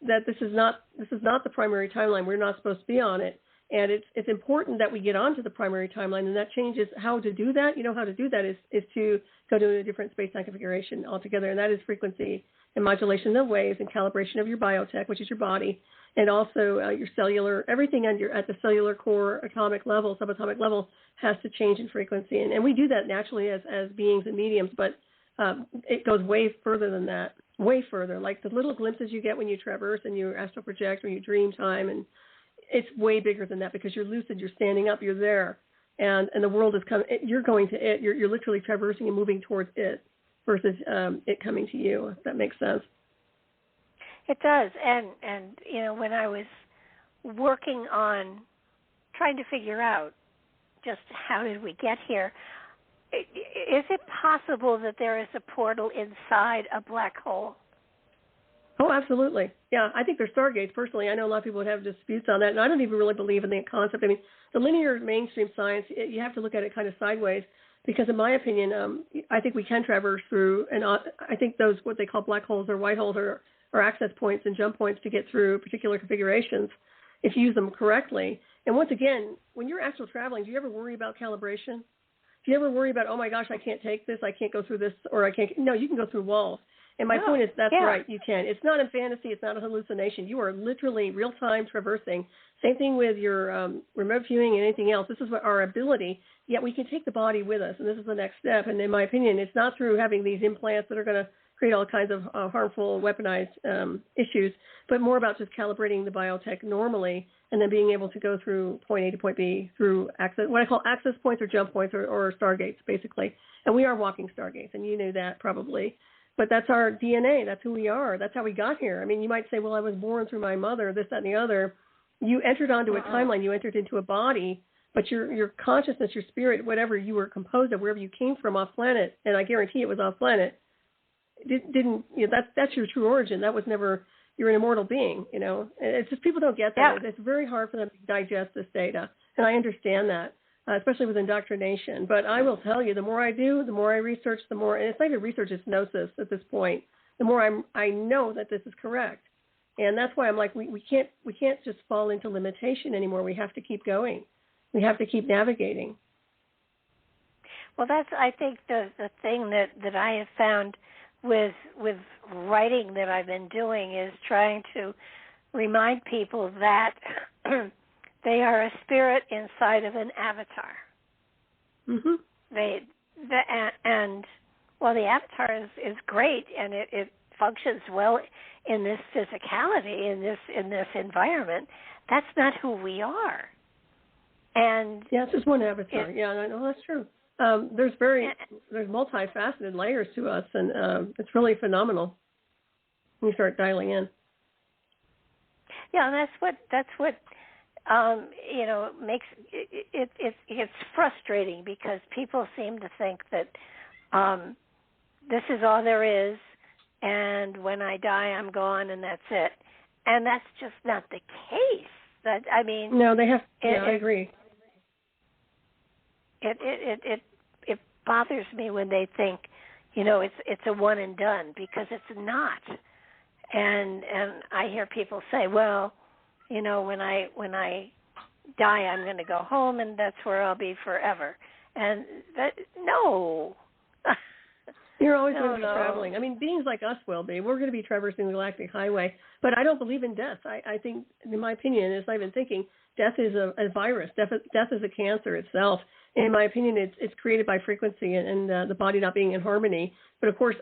that this is not the primary timeline. We're not supposed to be on it. And it's important that we get onto the primary timeline, and that changes how to do that. How to do that is to go to a different space-time configuration altogether, and that is frequency and modulation of waves and calibration of your biotech, which is your body, and also your cellular, everything at the cellular core, atomic level, subatomic level has to change in frequency. And we do that naturally as beings and mediums, but it goes way further than that, way further. Like the little glimpses you get when you traverse and you astral project or you dream time, and it's way bigger than that because you're lucid, you're standing up, you're there, and the world is coming. You're going to it. You're literally traversing and moving towards it versus it coming to you. If that makes sense. It does. And when I was working on trying to figure out just how did we get here, is it possible that there is a portal inside a black hole? Oh, absolutely. Yeah, I think they're stargates. Personally, I know a lot of people would have disputes on that, and I don't even really believe in the concept. I mean, the linear mainstream science, you have to look at it kind of sideways, because in my opinion, I think we can traverse through, and I think those, what they call black holes or white holes, are access points and jump points to get through particular configurations if you use them correctly. And once again, when you're astral traveling, do you ever worry about calibration? Do you ever worry about, oh my gosh, I can't take this, I can't go through this, or I can't? No, you can go through walls. And my point is, that's right, you can. It's not a fantasy. It's not a hallucination. You are literally real-time traversing. Same thing with your remote viewing and anything else. This is what our ability, yet we can take the body with us, and this is the next step. And in my opinion, it's not through having these implants that are going to create all kinds of harmful, weaponized issues, but more about just calibrating the biotech normally and then being able to go through point A to point B through access, what I call access points or jump points or stargates, basically. And we are walking stargates, and you knew that probably. But that's our DNA. That's who we are. That's how we got here. I mean, you might say, well, I was born through my mother, this, that, and the other. You entered onto a timeline. You entered into a body, but your consciousness, your spirit, whatever you were composed of, wherever you came from off planet, and I guarantee it was off planet, didn't that's your true origin. That was never, you're an immortal being, It's just people don't get that. Yeah. It's very hard for them to digest this data, and I understand that. Especially with indoctrination. But I will tell you, the more I do, the more I research, the more, and it's not even research, it's gnosis at this point, the more I know that this is correct. And that's why I'm like, we can't just fall into limitation anymore. We have to keep going. We have to keep navigating. Well, that's, I think, the thing that I have found with writing that I've been doing is trying to remind people that they are a spirit inside of an avatar. Mm-hmm. The avatar is great, and it functions well in this physicality, in this environment. That's not who we are. And it's just one avatar. I know that's true. There's multifaceted layers to us, and it's really phenomenal when you start dialing in. Yeah, and that's what. Makes it's frustrating because people seem to think that this is all there is, and when I die, I'm gone, and that's it. And that's just not the case. No, they have. I agree. It bothers me when they think, it's a one and done, because it's not. And I hear people say, well, when I die, I'm going to go home, and that's where I'll be forever. And no. You're always going to be traveling. I mean, beings like us will be. We're going to be traversing the galactic highway. But I don't believe in death. I think, in my opinion, as I've been thinking, death is a virus. Death is a cancer itself. In my opinion, it's created by frequency and the body not being in harmony. But, of course,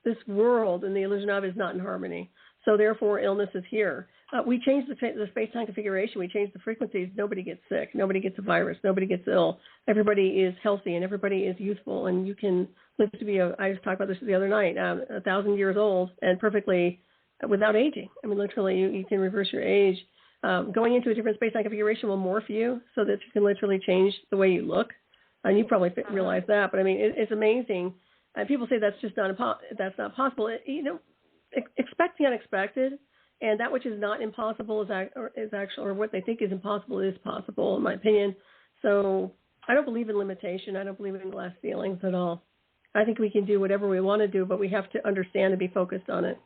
this world and the illusion of is not in harmony. So, therefore, illness is here. We changed the space-time configuration. We changed the frequencies. Nobody gets sick. Nobody gets a virus. Nobody gets ill. Everybody is healthy, and everybody is youthful. And you can live to be, I just talked about this the other night, 1,000 years old and perfectly without aging. I mean, literally, you can reverse your age. Going into a different space-time configuration will morph you so that you can literally change the way you look. And you probably realize that. But, I mean, it's amazing. And people say that's just not possible. Expect the unexpected. And that which is not impossible is actually, or what they think is impossible is possible, in my opinion. So I don't believe in limitation. I don't believe in glass ceilings at all. I think we can do whatever we want to do, but we have to understand and be focused on it.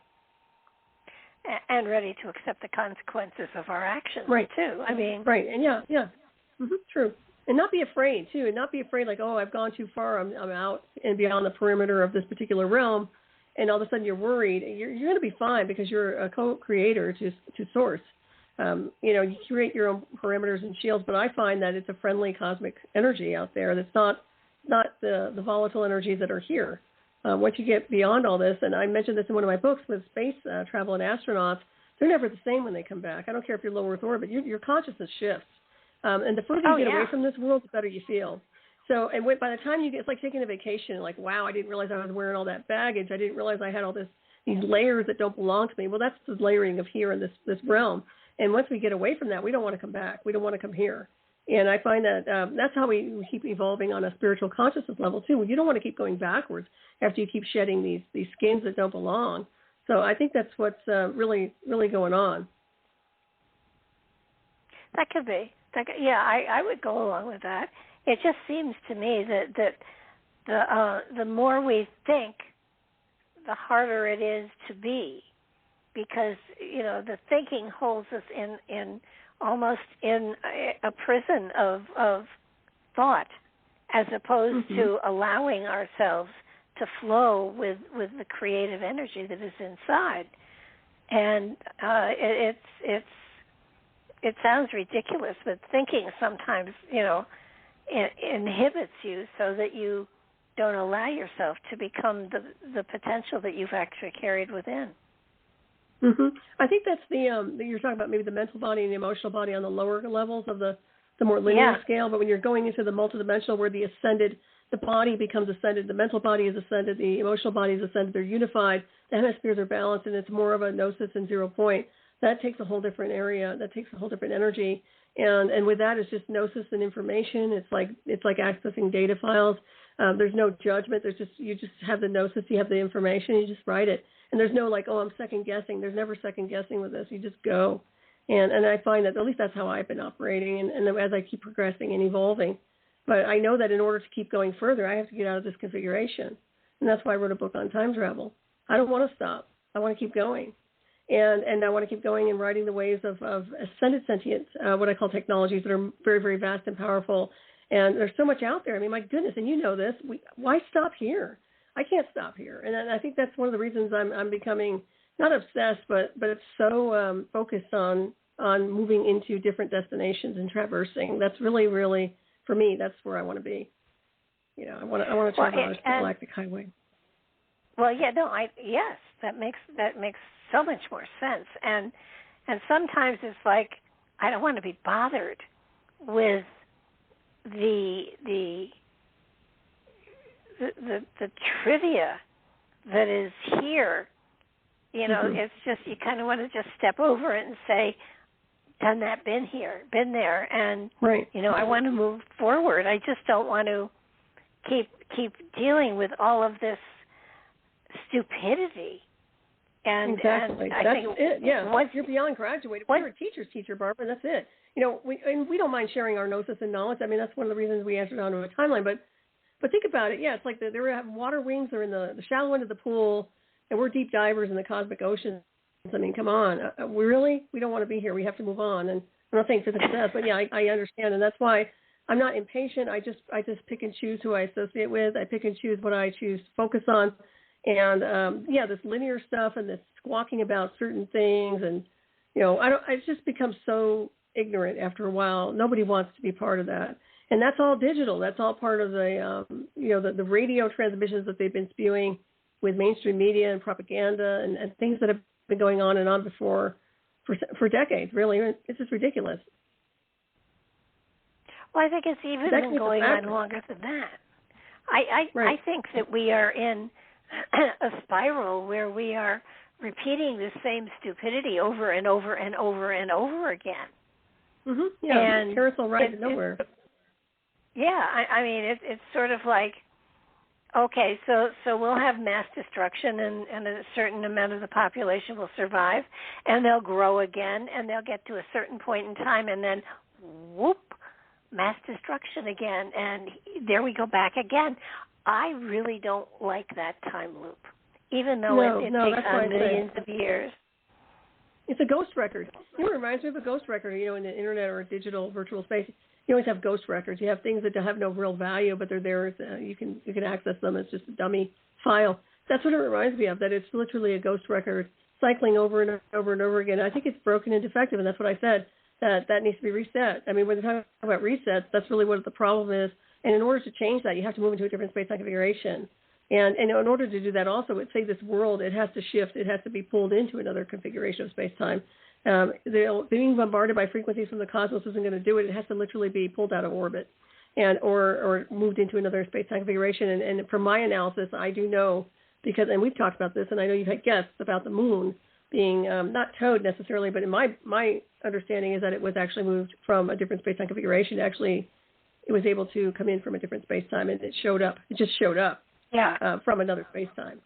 And ready to accept the consequences of our actions, too. I mean, right. And true. And not be afraid, too. And not be afraid like, I've gone too far. I'm out and beyond the perimeter of this particular realm. And all of a sudden you're worried. You're going to be fine because you're a co-creator to source. You create your own parameters and shields, but I find that it's a friendly cosmic energy out there that's not the volatile energies that are here. Once you get beyond all this, and I mentioned this in one of my books with space travel and astronauts, they're never the same when they come back. I don't care if you're low Earth orbit. Your consciousness shifts. And the further you get away from this world, the better you feel. So, and by the time you get, it's like taking a vacation, like, wow, I didn't realize I was wearing all that baggage. I didn't realize I had all these layers that don't belong to me. Well, that's the layering of here in this realm. And once we get away from that, we don't want to come back. We don't want to come here. And I find that that's how we keep evolving on a spiritual consciousness level, too. You don't want to keep going backwards after you keep shedding these skins that don't belong. So I think that's what's really, really going on. That could be. I would go along with that. It just seems to me that the more we think, the harder it is to be, because the thinking holds us in almost in a prison of thought, as opposed to allowing ourselves to flow with the creative energy that is inside. And it sounds ridiculous, but thinking sometimes, inhibits you so that you don't allow yourself to become the potential that you've actually carried within. Mm-hmm. I think that's you're talking about maybe the mental body and the emotional body on the lower levels of the more linear scale, but when you're going into the multidimensional where the body becomes ascended, the mental body is ascended, the emotional body is ascended, they're unified, the hemispheres are balanced, and it's more of a gnosis and 0 point. That takes a whole different area. That takes a whole different energy. And with that, it's just gnosis and information. It's like accessing data files. There's no judgment. You just have the gnosis. You have the information. You just write it. And there's no I'm second guessing. There's never second guessing with this. You just go. And I find that at least that's how I've been operating. And as I keep progressing and evolving, but I know that in order to keep going further, I have to get out of this configuration. And that's why I wrote a book on time travel. I don't want to stop. I want to keep going. And I want to keep going and riding the waves of ascended sentient, what I call technologies that are very, very vast and powerful. And there's so much out there. I mean, my goodness, and you know this. Why stop here? I can't stop here. And I think that's one of the reasons I'm becoming not obsessed, but it's so focused on moving into different destinations and traversing. That's really, really, for me, that's where I want to be. I want to traverse the Galactic Highway. Well, yes, that makes so much more sense. And sometimes it's like I don't want to be bothered with the trivia that is here. It's just you kind of want to just step over it and say, done that, been here, been there, and right. I want to move forward. I just don't want to keep dealing with all of this stupidity. And exactly. I that's think it. Yeah. Once you're beyond graduated, you're a teacher's teacher, Barbara. That's it. We don't mind sharing our gnosis and knowledge. I mean, that's one of the reasons we entered onto a timeline. But think about it. Yeah, it's like they have water wings. They're in the shallow end of the pool, and we're deep divers in the cosmic ocean. I mean, come on. We don't want to be here. We have to move on. And I'm not saying physical death, but yeah, I understand, and that's why I'm not impatient. I just pick and choose who I associate with. I pick and choose what I choose to focus on. And this linear stuff and this squawking about certain things, and I've just become so ignorant after a while. Nobody wants to be part of that, and that's all digital. That's all part of the the radio transmissions that they've been spewing with mainstream media and propaganda and things that have been going on and on before for decades. Really, it's just ridiculous. Well, I think it's even been going on longer than that. I think that we are in a spiral where we are repeating the same stupidity over and over and over and over again. Mm-hmm. Yeah, and carousel ride to nowhere. I mean, it's sort of like, okay, so we'll have mass destruction, and a certain amount of the population will survive, and they'll grow again, and they'll get to a certain point in time, and then, whoop, mass destruction again, and there we go back again. I really don't like that time loop, even though it takes on millions of years. It's a ghost record. It reminds me of a ghost record, in the internet or a digital virtual space. You always have ghost records. You have things that have no real value, but they're there. You can access them. It's just a dummy file. That's what it reminds me of, that it's literally a ghost record cycling over and over and over again. I think it's broken and defective, and that's what I said, that needs to be reset. I mean, when they're talking about resets, that's really what the problem is. And in order to change that, you have to move into a different space-time configuration. And in order to do that also, let's say this world, it has to shift. It has to be pulled into another configuration of space-time. Being bombarded by frequencies from the cosmos isn't going to do it. It has to literally be pulled out of orbit or moved into another space-time configuration. And from my analysis, I do know, and we've talked about this, and I know you've had guests about the moon being not towed necessarily, but in my understanding is that it was actually moved from a different space-time configuration. Actually, it was able to come in from a different space-time, and it showed up. It just showed up from another space-time.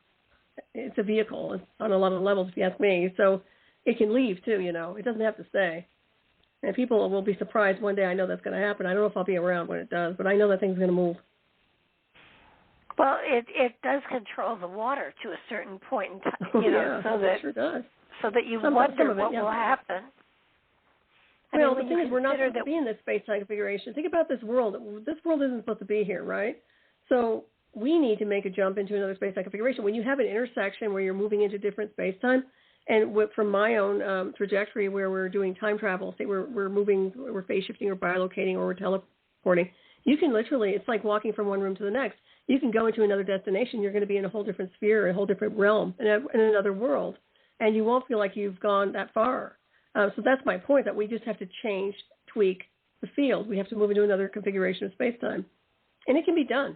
It's a vehicle on a lot of levels, if you ask me. So it can leave, too, It doesn't have to stay. And people will be surprised one day. I know that's going to happen. I don't know if I'll be around when it does, but I know that thing's going to move. Well, it does control the water to a certain point in time, it sure does. So that you wonder what will happen. Well, the thing is, we're not supposed to be in this space-time configuration. Think about this world. This world isn't supposed to be here, right? So we need to make a jump into another space-time configuration. When you have an intersection where you're moving into different space-time, and from my own trajectory where we're doing time travel, say we're moving, we're phase shifting or bilocating or we're teleporting, you can literally, it's like walking from one room to the next. You can go into another destination. You're going to be in a whole different sphere, a whole different realm, in another world, and you won't feel like you've gone that far. So that's my point, that we just have to change, tweak the field. We have to move into another configuration of space-time, and it can be done.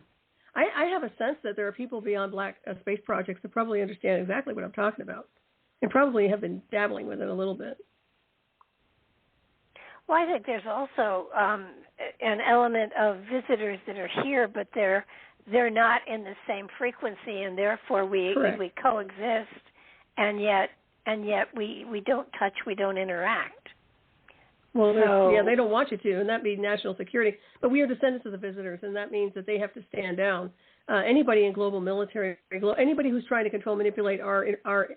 I have a sense that there are people beyond Black Space Projects that probably understand exactly what I'm talking about and probably have been dabbling with it a little bit. Well, I think there's also an element of visitors that are here, but they're not in the same frequency, and therefore we coexist, and yet we don't touch, we don't interact. Well, they don't want you to, and that'd be national security. But we are descendants of the visitors, and that means that they have to stand down. Anybody in global military, anybody who's trying to control, manipulate our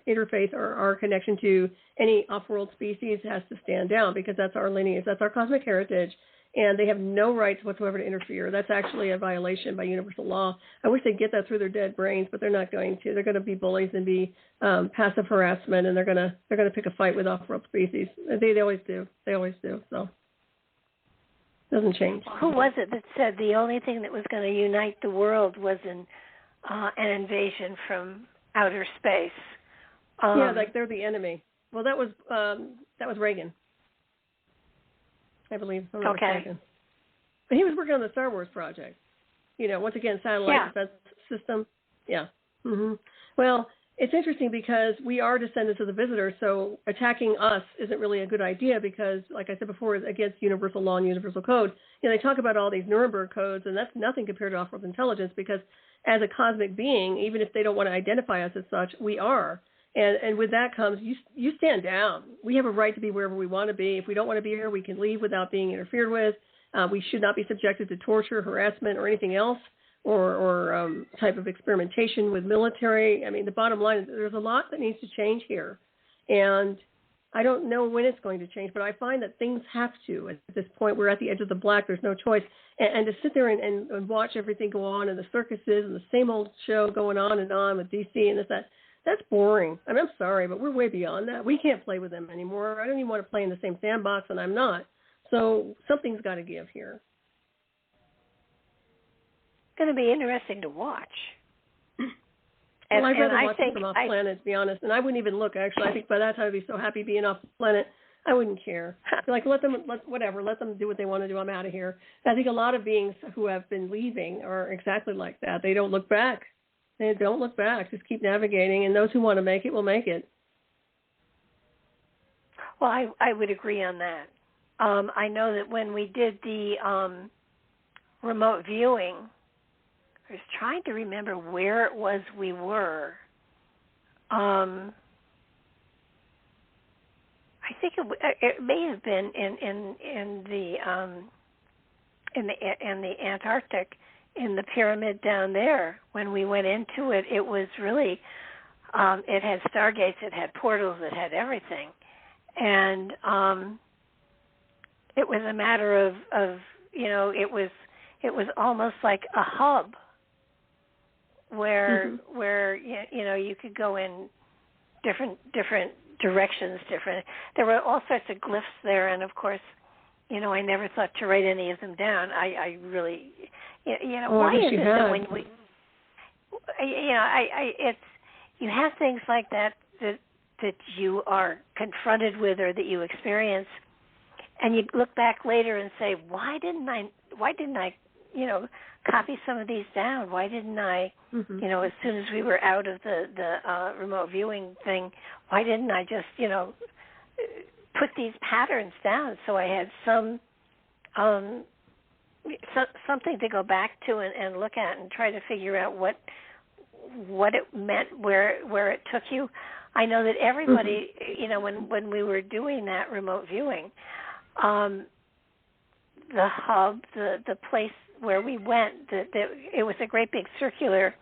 interface or our connection to any off-world species has to stand down, because that's our lineage, that's our cosmic heritage, and they have no rights whatsoever to interfere. That's actually a violation by universal law. I wish they'd get that through their dead brains, but they're not going to. They're going to be bullies and be passive harassment, and they're going to pick a fight with off-world species. They always do. They always do. So it doesn't change. Who was it that said the only thing that was going to unite the world was an invasion from outer space? Like they're the enemy. Well, that was Reagan, I believe. Okay. But he was working on the Star Wars project. Once again, satellite defense system. Yeah. Mm-hmm. Well, it's interesting because we are descendants of the visitors, so attacking us isn't really a good idea because, like I said before, it's against universal law and universal code. They talk about all these Nuremberg codes, and that's nothing compared to off-world intelligence, because as a cosmic being, even if they don't want to identify us as such, we are. And with that comes, you stand down. We have a right to be wherever we want to be. If we don't want to be here, we can leave without being interfered with. We should not be subjected to torture, harassment, or anything else, or type of experimentation with military. I mean, the bottom line is there's a lot that needs to change here. And I don't know when it's going to change, but I find that things have to. At this point, we're at the edge of the black. There's no choice. And to sit there and watch everything go on, and the circuses and the same old show going on with DC and that's boring. I'm sorry, but we're way beyond that. We can't play with them anymore. I don't even want to play in the same sandbox, and I'm not. So something's got to give here. It's going to be interesting to watch. I'd rather watch them off planet, to be honest. And I wouldn't even look, actually. I think by that time I'd be so happy being off planet, I wouldn't care. Let them do what they want to do. I'm out of here. I think a lot of beings who have been leaving are exactly like that. They don't look back. They don't look back. Just keep navigating, and those who want to make it will make it. Well, I would agree on that. I know that when we did the remote viewing, I was trying to remember where it was we were. I think it may have been in the Antarctic, in the pyramid down there. When we went into it, it was really it had stargates, it had portals, it had everything, and it was a matter of it was almost like a hub where you could go in different directions. There were all sorts of glyphs there, and of course, I never thought to write any of them down. I really, why is it that when we, it's, you have things like that you are confronted with or that you experience, and you look back later and say, why didn't I, copy some of these down? Why didn't I, as soon as we were out of the remote viewing thing, why didn't I just, put these patterns down so I had something to go back to and look at and try to figure out what it meant, where it took you. I know that everybody, when we were doing that remote viewing, the hub, the place where we went, it was a great big circular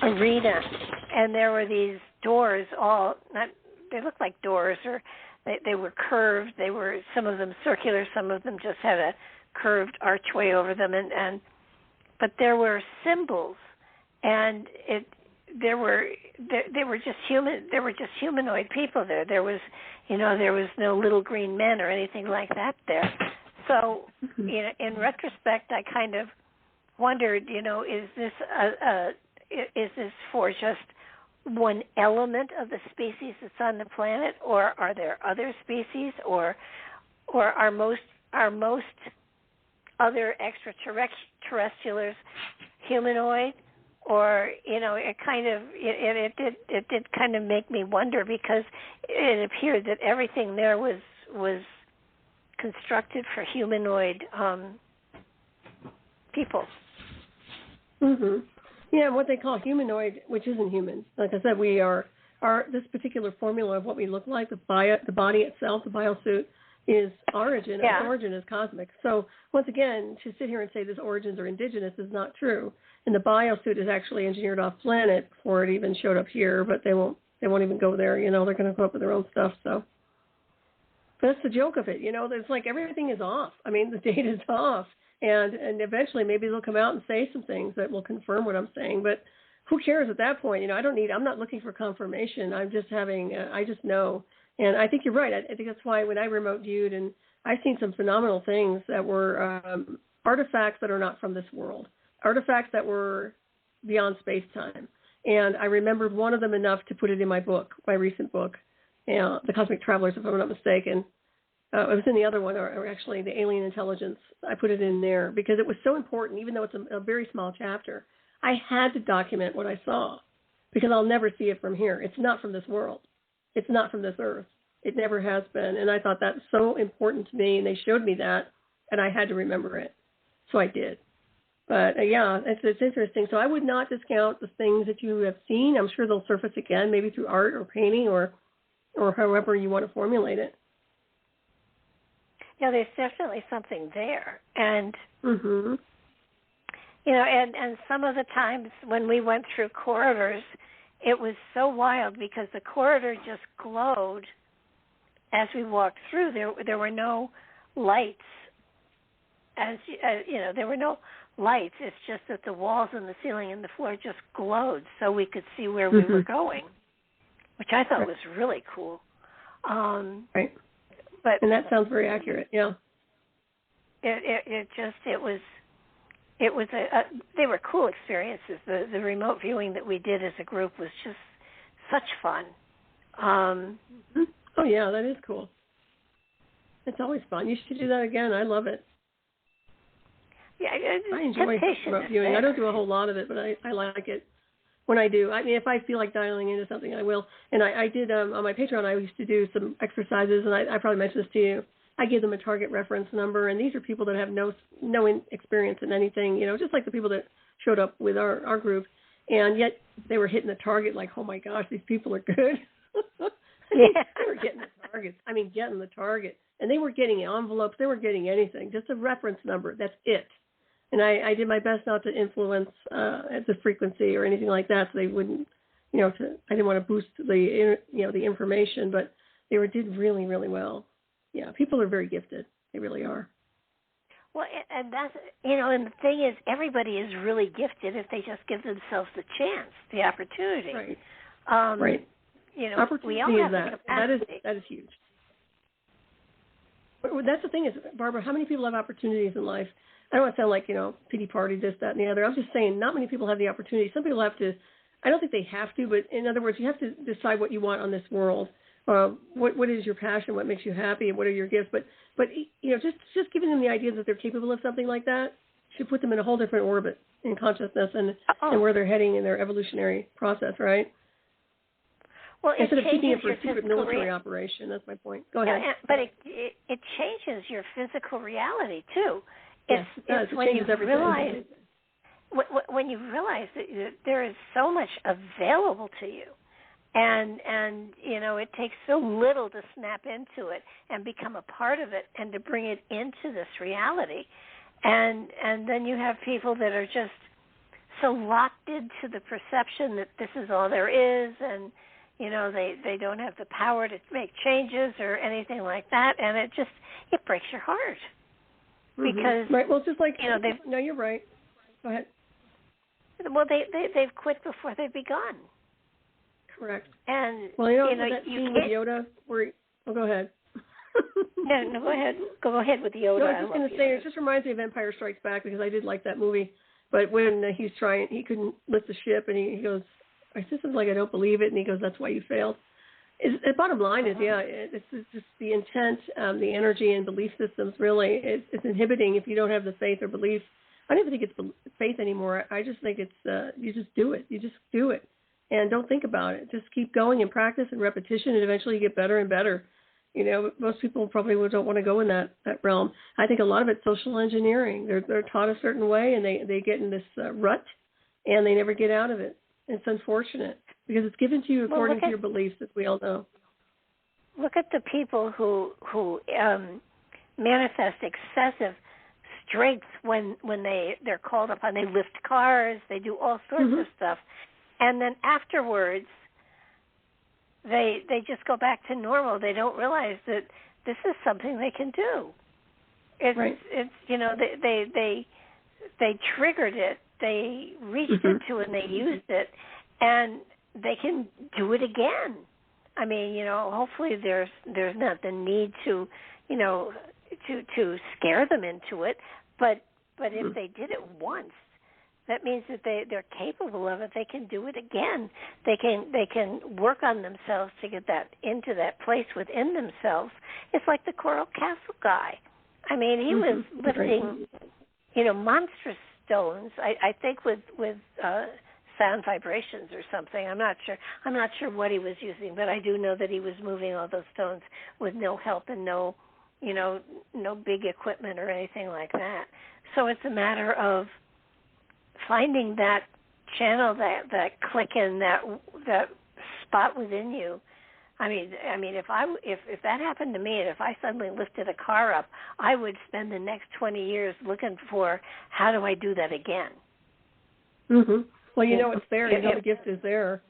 arena, and there were these doors, they looked like doors, or they were curved. They were, some of them circular, some of them just had a curved archway over them, but there were symbols and there were just humanoid people there. There was no little green men or anything like that there. So, in retrospect, I kind of wondered, is this for just one element of the species that's on the planet, or are there other species, or are most other extraterrestrials humanoid? Or it did kind of make me wonder, because it appeared that everything there was constructed for humanoid people. Mhm. Yeah, what they call humanoid, which isn't human. Like I said, we are this particular formula of what we look like. The body itself, the biosuit, is origin. Yeah. Its origin is cosmic. So once again, to sit here and say this origins are indigenous is not true. And the biosuit is actually engineered off planet before it even showed up here. But they won't even go there. They're going to come up with their own stuff. So, but that's the joke of it. It's like everything is off. I mean, the data's off, and eventually maybe they'll come out and say some things that will confirm what I'm saying. But who cares at that point? I'm not looking for confirmation. I'm just I just know. And I think you're right. I think that's why when I remote viewed, and I've seen some phenomenal things that were artifacts that are not from this world, artifacts that were beyond space-time. And I remembered one of them enough to put it in my book, my recent book, The Cosmic Travelers, if I'm not mistaken. It was in the other one, or actually the Alien Intelligence. I put it in there because it was so important, even though it's a very small chapter. I had to document what I saw because I'll never see it from here. It's not from this world. It's not from this earth. It never has been. And I thought that's so important to me, and they showed me that, and I had to remember it. So I did. But, yeah, it's interesting. So I would not discount the things that you have seen. I'm sure they'll surface again, maybe through art or painting or however you want to formulate it. Yeah, there's definitely something there. And, and some of the times when we went through corridors, it was so wild because the corridor just glowed as we walked through. There were no lights. There were no lights. It's just that the walls and the ceiling and the floor just glowed so we could see where we were going, which I thought was really cool. Right. And that sounds very accurate, yeah. They were cool experiences. The remote viewing that we did as a group was just such fun. Oh, yeah, that is cool. It's always fun. You should do that again. I love it. Yeah, I enjoy remote viewing. I don't do a whole lot of it, but I like it when I do. I mean, if I feel like dialing into something, I will. And I did, on my Patreon, I used to do some exercises, and I probably mentioned this to you. I give them a target reference number, and these are people that have no experience in anything, just like the people that showed up with our group, and yet they were hitting the target like, oh my gosh, these people are good. They were getting the targets. I mean, getting the target. And they were getting envelopes. They weren't getting anything, just a reference number. That's it. And I did my best not to influence the frequency or anything like that, so they wouldn't, I didn't want to boost the information, but they did really, really well. Yeah, people are very gifted. They really are. Well, and that's, and the thing is, everybody is really gifted if they just give themselves the chance, the opportunity. Right. Right. Opportunity we all have is the capacity. That is huge. But that's the thing is, Barbara, how many people have opportunities in life? I don't want to sound like, pity party, this, that, and the other. I'm just saying not many people have the opportunity. Some people have to, I don't think they have to, but in other words, you have to decide what you want on this world. What is your passion? What makes you happy? And what are your gifts? But just giving them the idea that they're capable of something like that should put them in a whole different orbit in consciousness and where they're heading in their evolutionary process, right? Well, instead of keeping it for a secret military operation, that's my point. Go ahead. But it changes your physical reality too. Yes, it does. It changes everything. When you realize that there is so much available to you, and it takes so little to snap into it and become a part of it and to bring it into this reality, and then you have people that are just so locked into the perception that this is all there is, and they don't have the power to make changes or anything like that, and it breaks your heart. Because right, well, it's just like no, you're right. Go ahead. Well, they've quit before they've begun. Correct. And well, that scene with Yoda where go ahead. No, go ahead. Go ahead with Yoda. No, I was just going to say, it just reminds me of Empire Strikes Back because I did like that movie. But when he couldn't lift the ship, and he goes, I said something like, I don't believe it, and he goes, that's why you failed. The bottom line is, it's just the intent, the energy and belief systems, really, it's inhibiting if you don't have the faith or belief. I don't even think it's faith anymore. I just think it's, you just do it. You just do it. And don't think about it. Just keep going and practice and repetition, and eventually you get better and better. Most people probably don't want to go in that realm. I think a lot of it's social engineering. They're taught a certain way, and they get in this rut, and they never get out of it. It's unfortunate because it's given to you according to your beliefs, as we all know. Look at the people who manifest excessive strength when they're called upon. They lift cars. They do all sorts of stuff, and then afterwards, they just go back to normal. They don't realize that this is something they can do. It's they triggered it. They reached into it and they used it, and they can do it again. I mean, hopefully there's not the need to scare them into it, but if they did it once, that means that they're capable of it. They can do it again. They can work on themselves to get that into that place within themselves. It's like the Coral Castle guy. I mean, he was lifting, monstrous stones. I think with sound vibrations or something. I'm not sure what he was using, but I do know that he was moving all those stones with no help and no big equipment or anything like that. So it's a matter of finding that channel, that click in, that spot within you. I mean, if that happened to me, and if I suddenly lifted a car up, I would spend the next 20 years looking for how do I do that again. Well, it's there. The gift is there.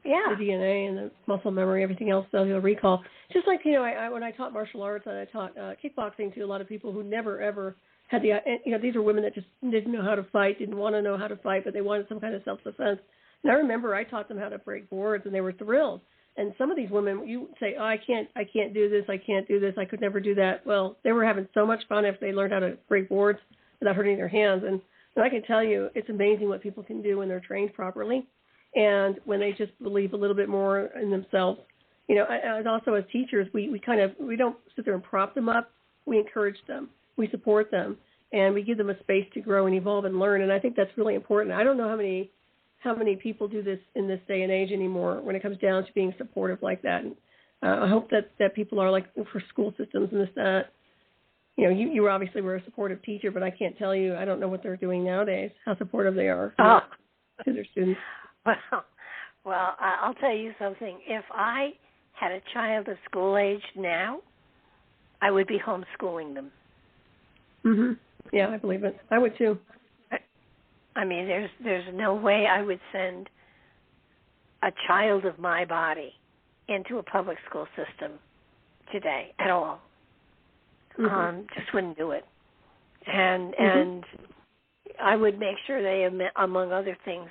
Yeah. The DNA and the muscle memory, everything else, cellular recall. Just like when I taught martial arts, and I taught kickboxing to a lot of people who never ever had these are women that just didn't know how to fight, didn't want to know how to fight, but they wanted some kind of self-defense. And I remember I taught them how to break boards, and they were thrilled. And some of these women, you say, oh, I can't do this, I can't do this, I could never do that. Well, they were having so much fun after they learned how to break boards without hurting their hands. And I can tell you, it's amazing what people can do when they're trained properly and when they just believe a little bit more in themselves. Also as teachers, we don't sit there and prop them up. We encourage them. We support them, and we give them a space to grow and evolve and learn. And I think that's really important. I don't know how many people do this in this day and age anymore when it comes down to being supportive like that. And I hope that people are like for school systems and this, that. You obviously were a supportive teacher, but I can't tell you, I don't know what they're doing nowadays, how supportive they are to their students. Well, I'll tell you something. If I had a child of school age now, I would be homeschooling them. Yeah, I believe it. I would too. I mean, there's no way I would send a child of my body into a public school system today at all. Just wouldn't do it. And I would make sure they, among other things,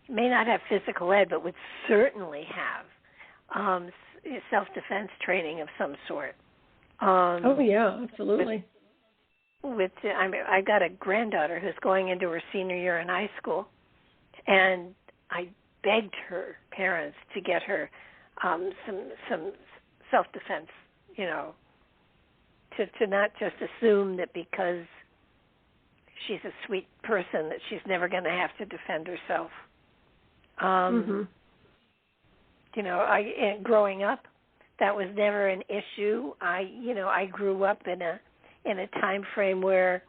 may not have physical ed, but would certainly have self-defense training of some sort. Oh yeah, absolutely. I got a granddaughter who's going into her senior year in high school, and I begged her parents to get her some self-defense, to not just assume that because she's a sweet person that she's never going to have to defend herself. Growing up, that was never an issue. I grew up in a time frame where,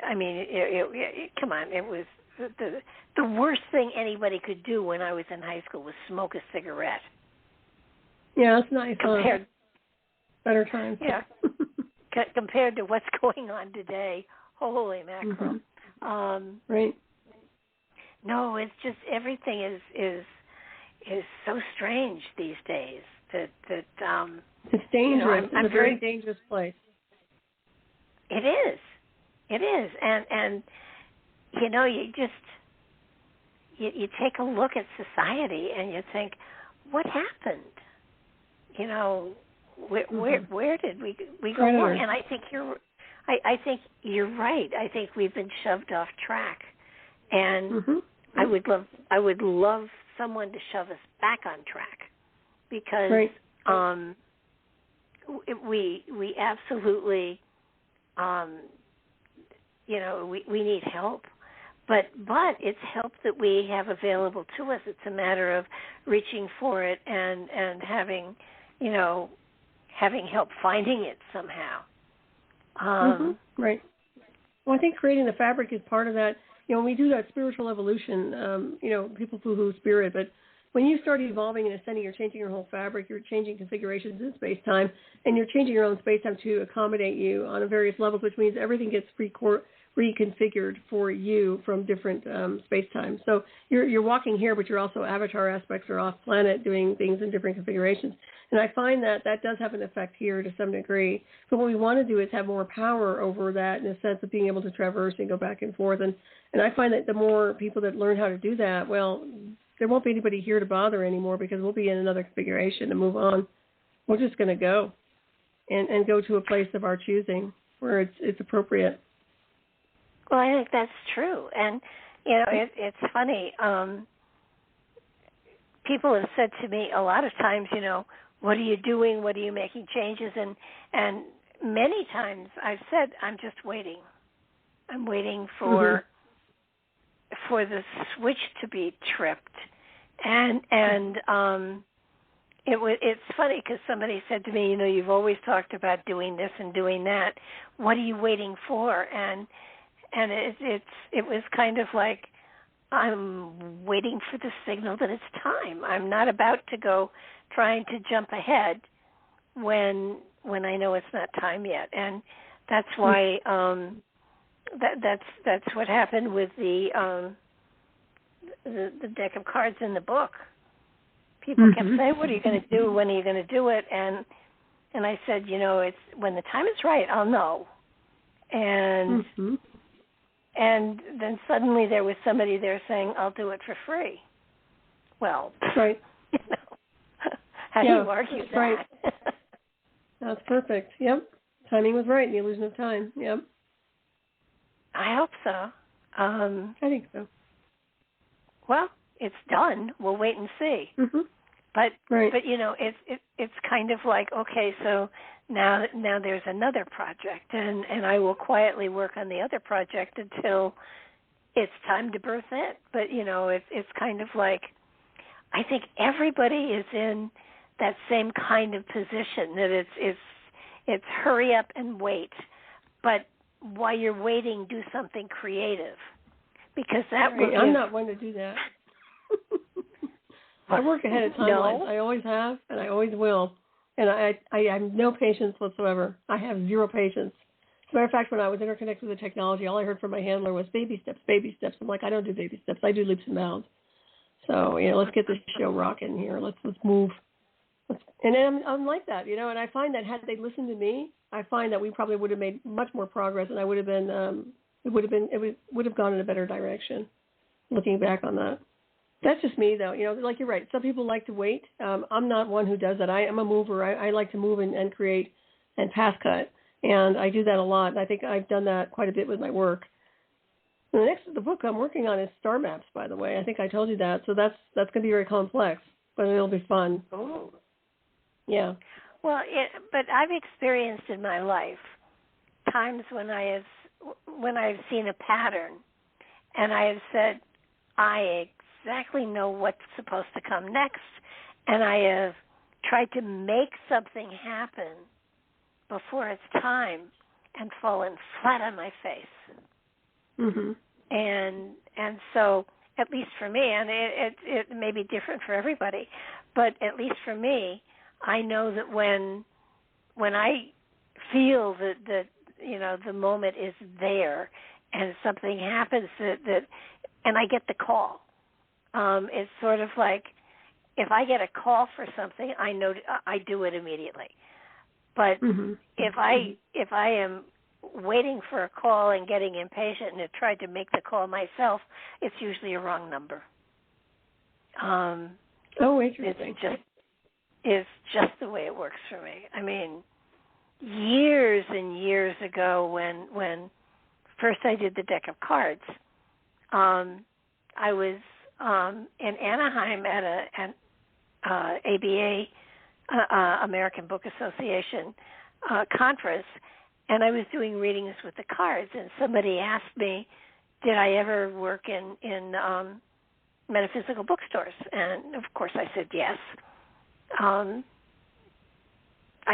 I mean, come on, it was the worst thing anybody could do when I was in high school was smoke a cigarette. Yeah, that's nice. Better times. Yeah. Compared to what's going on today, holy mackerel. Right. No, it's just everything is so strange these days that it's dangerous. It's a very dangerous place. It is, and you you take a look at society and you think, what happened? You know, where did we go wrong? And I think you're right. I think we've been shoved off track, and I would love someone to shove us back on track, because we absolutely, you know, we need help. But it's help that we have available to us. It's a matter of reaching for it and having, you know, having help finding it somehow. Right. Well, I think creating the fabric is part of that. You know, when we do that spiritual evolution, you know, people poo-hoo spirit, but when you start evolving and ascending, you're changing your whole fabric, you're changing configurations in space-time, and you're changing your own space-time to accommodate you on various levels, which means everything gets reconfigured for you from different space-time. So you're walking here, but you're also avatar aspects are off-planet doing things in different configurations. And I find that does have an effect here to some degree. But what we want to do is have more power over that in a sense of being able to traverse and go back and forth. And I find that the more people that learn how to do that, well, there won't be anybody here to bother anymore, because we'll be in another configuration and move on. We're just going to go and go to a place of our choosing where it's appropriate. Well, I think that's true. And, you know, it's funny. People have said to me a lot of times, you know, what are you doing? What are you making changes? And many times I've said, I'm just waiting. I'm waiting for the switch to be tripped. And it's funny because somebody said to me, you know, you've always talked about doing this and doing that. What are you waiting for? And it was kind of like, I'm waiting for the signal that it's time. I'm not about to go trying to jump ahead when I know it's not time yet. And that's why that's what happened with the deck of cards in the book. People kept saying, what are you going to do? When are you going to do it? And I said, you know, it's when the time is right, I'll know. And and then suddenly there was somebody there saying, I'll do it for free. Well, right. You know, how do you argue that? Right. That's perfect. Yep. Timing was right, the illusion of time. Yep. I hope so. I think so. Well, it's done. We'll wait and see. But you know, it's kind of like, okay, so now there's another project, and I will quietly work on the other project until it's time to birth it. But you know, it's kind of like, I think everybody is in that same kind of position, that it's hurry up and wait, but while you're waiting, do something creative, because that will. I'm not one to do that. I work ahead of timelines. I always have, and I always will. And I have no patience whatsoever. I have zero patience. As a matter of fact, when I was interconnected with the technology, all I heard from my handler was baby steps, baby steps. I'm like, I don't do baby steps. I do leaps and bounds. So, you know, let's get this show rocking here. Let's move. And I'm like that, you know. And I find that had they listened to me, I find that we probably would have made much more progress, and I would have been it would have gone in a better direction. Looking back on that. That's just me, though. You know, like you're right. Some people like to wait. I'm not one who does that. I am a mover. I like to move and create and pass cut, and I do that a lot. And I think I've done that quite a bit with my work. And the book I'm working on is star maps, by the way. I think I told you that. So that's going to be very complex, but it'll be fun. Oh. Yeah. Well, but I've experienced in my life times when I've seen a pattern, and I have said, I exactly know what's supposed to come next, and I have tried to make something happen before it's time and fallen flat on my face. And so, at least for me, and it may be different for everybody, but at least for me, I know that when I feel that you know, the moment is there and something happens that and I get the call. It's sort of like, if I get a call for something, I know I do it immediately. But if I am waiting for a call and getting impatient and have tried to make the call myself, it's usually a wrong number. Interesting. It's just the way it works for me. I mean, years and years ago, when first I did the deck of cards, I was in Anaheim at an ABA, American Book Association conference, and I was doing readings with the cards, and somebody asked me, did I ever work in metaphysical bookstores? And, of course, I said yes. I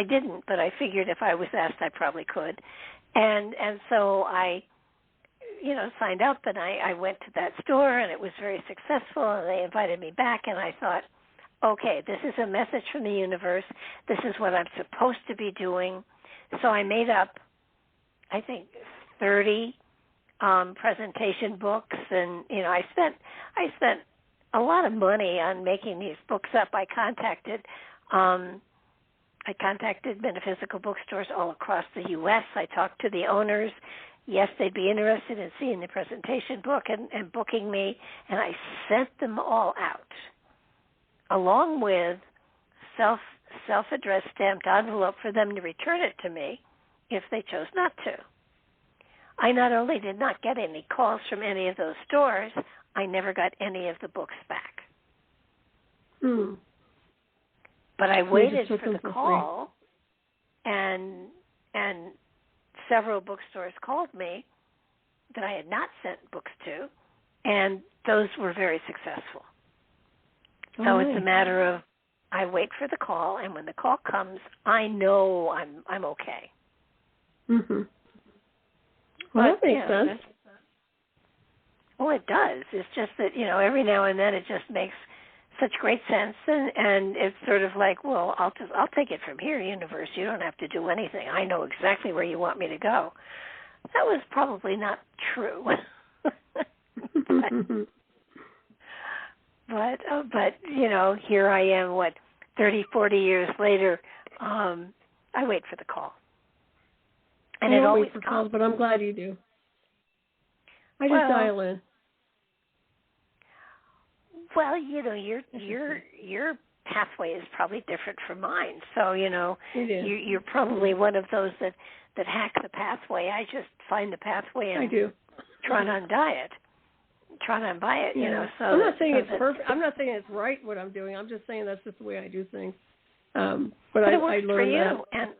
didn't, but I figured if I was asked, I probably could. And so I, signed up, and I went to that store, and it was very successful, and they invited me back, and I thought, okay, this is a message from the universe. This is what I'm supposed to be doing. So I made up, I think, 30 presentation books, and I spent a lot of money on making these books up. I contacted metaphysical bookstores all across the U.S. I talked to the owners. Yes, they'd be interested in seeing the presentation book and booking me, and I sent them all out, along with self-addressed stamped envelope for them to return it to me if they chose not to. I not only did not get any calls from any of those stores, I never got any of the books back. But I waited for the call, and several bookstores called me that I had not sent books to, and those were very successful. So it's a matter of I wait for the call, and when the call comes, I know I'm okay. Mm-hmm. Well, that makes sense. Well, it does. It's just that, every now and then it just makes such great sense, and it's sort of like, well, I'll take it from here, universe. You don't have to do anything. I know exactly where you want me to go. That was probably not true. But here I am, 30, 40 years later, I wait for the call. And it always comes. Calls, but I'm glad you do. I just dial in. Well, your pathway is probably different from mine. So, you're probably one of those that hack the pathway. I just find the pathway and I do. try to untie it. So I'm not saying it's perfect. I'm not saying it's right what I'm doing. I'm just saying that's just the way I do things. But it works I learned for you, that. and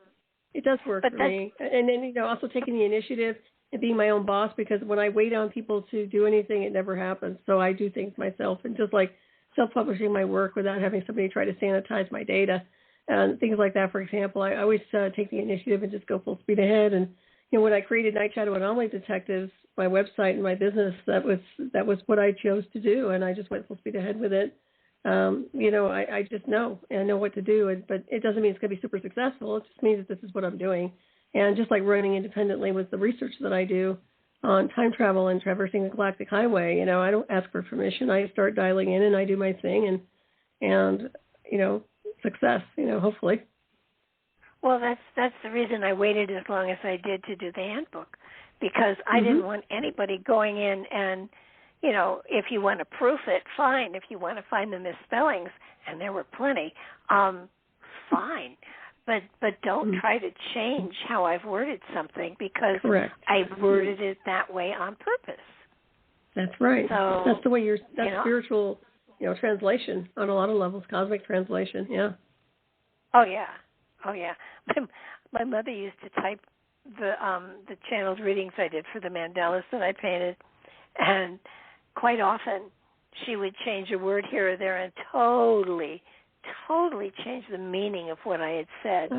it does work for me. And then, also taking the initiative and being my own boss, because when I wait on people to do anything, it never happens. So I do things myself, and just like self-publishing my work without having somebody try to sanitize my data and things like that. For example, I always take the initiative and just go full speed ahead. And, when I created Night Shadow Anomaly Detectives, my website and my business, that was what I chose to do, and I just went full speed ahead with it. I just know, and I know what to do, but it doesn't mean it's going to be super successful. It just means that this is what I'm doing. And just like running independently with the research that I do on time travel and traversing the Galactic Highway, I don't ask for permission. I start dialing in and I do my thing, and success, hopefully. Well, that's the reason I waited as long as I did to do the handbook, because I didn't want anybody going in and, if you want to proof it, fine. If you want to find the misspellings, and there were plenty, fine. But don't try to change how I've worded something, because I worded it that way on purpose. That's right. So, that's the way that's spiritual, translation on a lot of levels, cosmic translation, yeah. Oh, yeah. My mother used to type the channeled readings I did for the mandalas that I painted, and quite often she would change a word here or there and totally change the meaning of what I had said.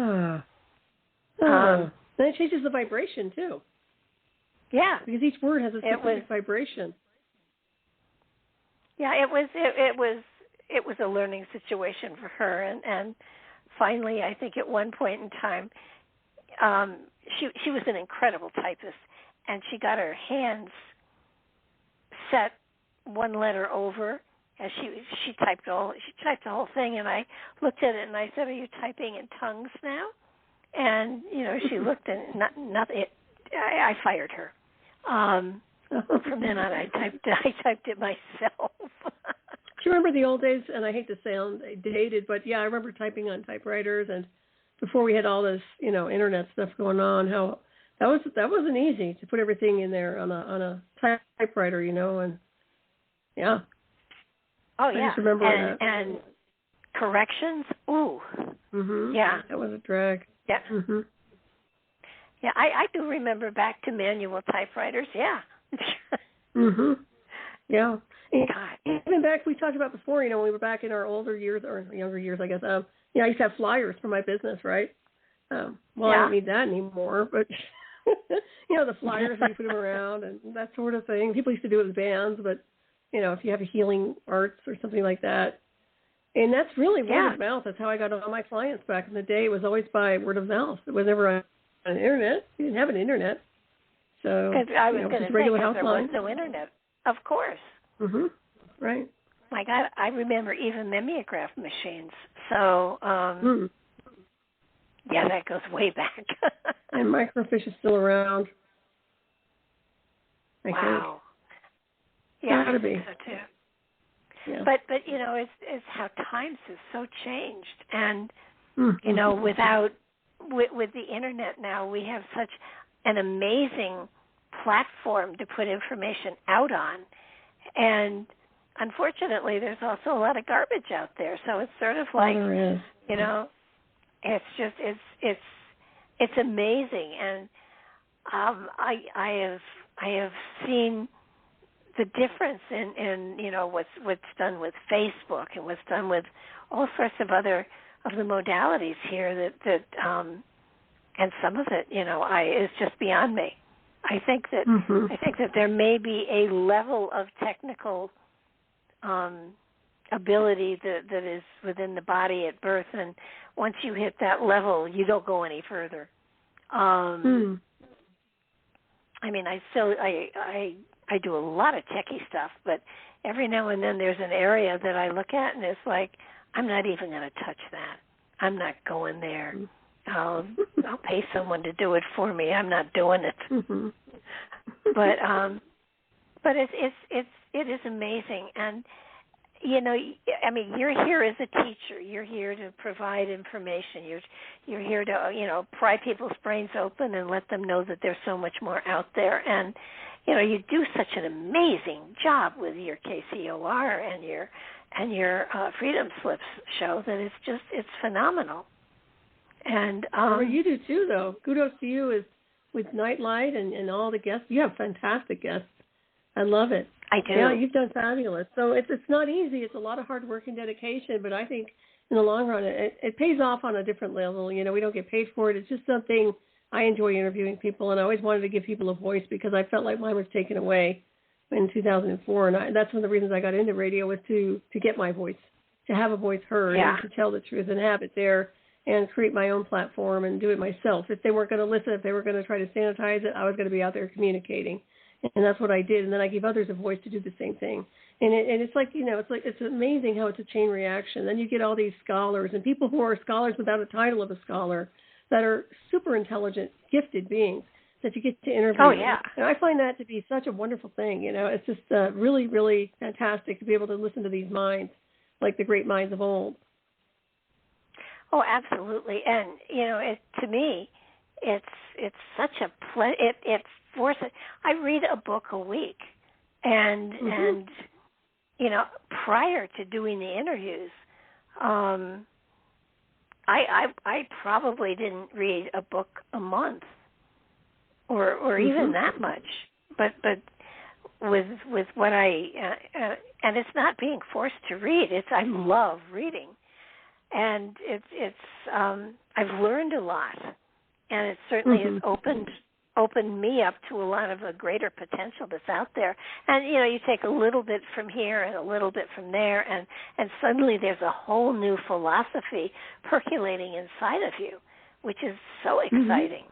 Then it changes the vibration too. Yeah, because each word has a specific vibration. Yeah, it was a learning situation for her, and finally, I think at one point in time, she was an incredible typist, and she got her hands set one letter over. And she typed the whole thing, and I looked at it and I said, "Are you typing in tongues now?" And she looked, and nothing. I fired her. From then on, I typed it myself. you remember the old days? And I hate to sound dated, but yeah, I remember typing on typewriters, and before we had all this, internet stuff going on, how that wasn't easy to put everything in there on a typewriter, and yeah. Oh, I yeah. just remember that. And corrections, ooh. Mhm. Yeah. That was a drag. Yeah. Mhm. Yeah, I do remember back to manual typewriters, yeah. Mhm. Yeah. God. Even back, we talked about before, when we were back in our older years, or younger years, I guess, I used to have flyers for my business, right? I don't need that anymore, but, the flyers, you put them around and that sort of thing. People used to do it with bands, but, if you have a healing arts or something like that. And that's really word of mouth. That's how I got all my clients back in the day. It was always by word of mouth. It was never on the internet. You didn't have an internet. So, I was going to say, regular house there line. was no internet. Of course. Mhm. Right. My God, I remember even mimeograph machines. So, yeah, that goes way back. And microfiche is still around. I wow. think. Yeah, Gotta I think be. so too. Yeah. But it's how times have so changed, and with the internet now, we have such an amazing platform to put information out on, and unfortunately, there's also a lot of garbage out there. So it's sort of like, there is. it's just it's amazing, and I have seen the difference in what's done with Facebook and what's done with all sorts of other of the modalities here that and some of it is just beyond me. I think that there may be a level of technical ability that is within the body at birth, and once you hit that level, you don't go any further. I mean, I do a lot of techie stuff, but every now and then there's an area that I look at and it's like, I'm not even going to touch that. I'm not going there. I'll pay someone to do it for me. I'm not doing it. But it is amazing, and I mean, you're here as a teacher. You're here to provide information. You're here to pry people's brains open and let them know that there's so much more out there. And you do such an amazing job with your KCOR and your Freedom Slips show that it's phenomenal. And you do too, though. Kudos to you with Nightlight and all the guests. You have fantastic guests. I love it. I do. Yeah, you've done fabulous. So it's not easy. It's a lot of hard work and dedication, but I think in the long run it pays off on a different level. We don't get paid for it. It's just something I enjoy interviewing people, and I always wanted to give people a voice because I felt like mine was taken away in 2004, and that's one of the reasons I got into radio was to get my voice, to have a voice heard, and to tell the truth and have it there and create my own platform and do it myself. If they weren't going to listen, if they were going to try to sanitize it, I was going to be out there communicating. And that's what I did, and then I gave others a voice to do the same thing. And it's like, it's amazing how it's a chain reaction. Then you get all these scholars and people who are scholars without a title of a scholar that are super intelligent, gifted beings that you get to interview. Oh, yeah. And I find that to be such a wonderful thing. It's just really, really fantastic to be able to listen to these minds, like the great minds of old. Oh, absolutely. And, to me, it's such a pleasure. It forces. I read a book a week, and prior to doing the interviews, I probably didn't read a book a month, or even that much. But with what and it's not being forced to read. I love reading, and it's I've learned a lot, and it certainly has opened me up to a lot of a greater potential that's out there. And you take a little bit from here and a little bit from there, and suddenly there's a whole new philosophy percolating inside of you, which is so exciting.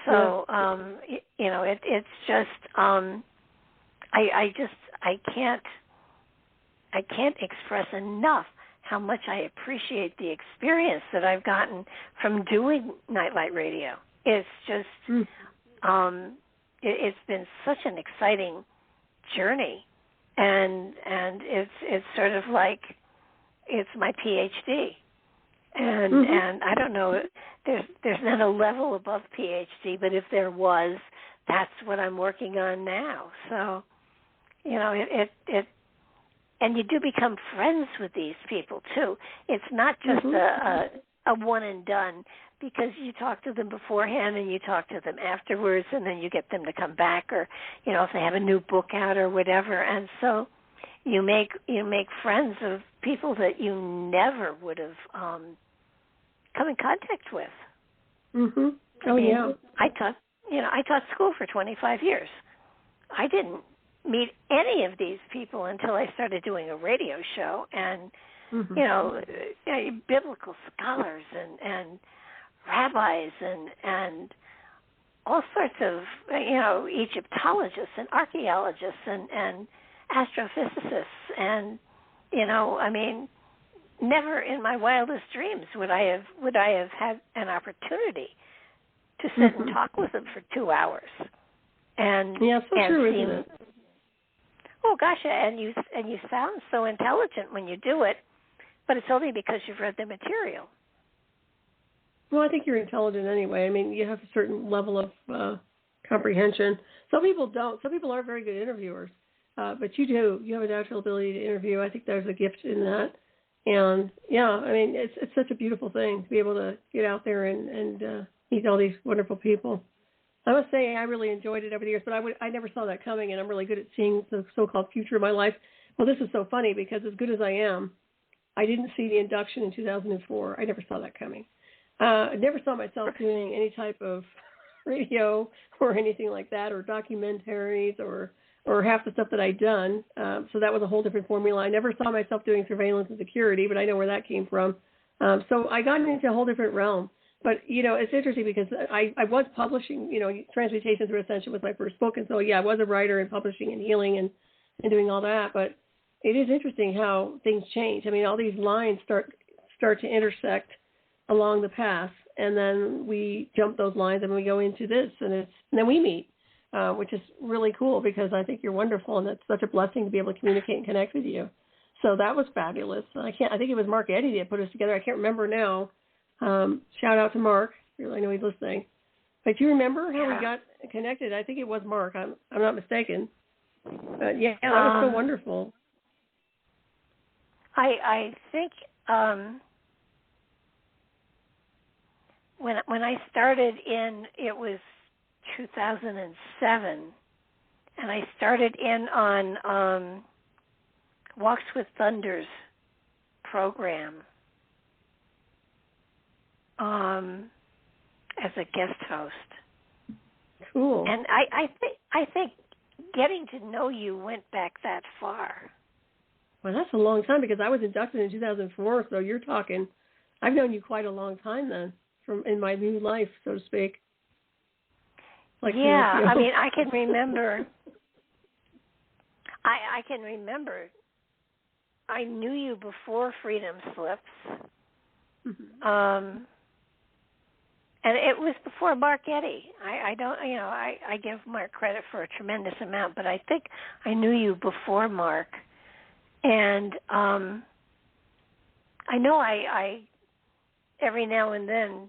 So it's just I can't express enough how much I appreciate the experience that I've gotten from doing Nightlight Radio. It's just, it's been such an exciting journey, and it's sort of like it's my PhD, and I don't know, there's not a level above PhD, but if there was, that's what I'm working on now. So, it and you do become friends with these people too. It's not just a one and done, because you talk to them beforehand and you talk to them afterwards, and then you get them to come back, or if they have a new book out or whatever. And so you make friends of people that you never would have come in contact with. I taught school for 25 years. I didn't meet any of these people until I started doing a radio show, and biblical scholars and rabbis and all sorts of Egyptologists and archaeologists and astrophysicists, and never in my wildest dreams would I have had an opportunity to sit and talk with them for 2 hours. And true, isn't it? Oh gosh, and you sound so intelligent when you do it, but it's only because you've read the material. Well, I think you're intelligent anyway. I mean, you have a certain level of comprehension. Some people don't. Some people aren't very good interviewers, but you do. You have a natural ability to interview. I think there's a gift in that. And it's such a beautiful thing to be able to get out there and meet all these wonderful people. I must say I really enjoyed it over the years, but I never saw that coming, and I'm really good at seeing the so-called future of my life. Well, this is so funny because as good as I am, I didn't see the induction in 2004. I never saw that coming. I never saw myself doing any type of radio or anything like that, or documentaries or half the stuff that I'd done. So that was a whole different formula. I never saw myself doing surveillance and security, but I know where that came from. So I got into a whole different realm. But, it's interesting because I was publishing, Transmutation Through Ascension was my first book. And so, I was a writer in publishing and healing and doing all that. But it is interesting how things change. I mean, all these lines start to intersect along the path. And then we jump those lines and we go into this. And then we meet, which is really cool because I think you're wonderful. And it's such a blessing to be able to communicate and connect with you. So that was fabulous. I think it was Mark Eddy that put us together. I can't remember now. Shout out to Mark. I know he's listening. But do you remember how we got connected? I think it was Mark. I'm not mistaken. But that was so wonderful. I think when I started it was 2007, and I started in on Walks with Thunder's program. As a guest host. Cool. And I think getting to know you went back that far. Well, that's a long time because I was inducted in 2004, so you're talking, I've known you quite a long time then, in my new life, so to speak. I mean, I can remember, I can remember, I knew you before Freedom Slips. And it was before Mark Eddy. I give Mark credit for a tremendous amount, but I think I knew you before Mark. And I know I every now and then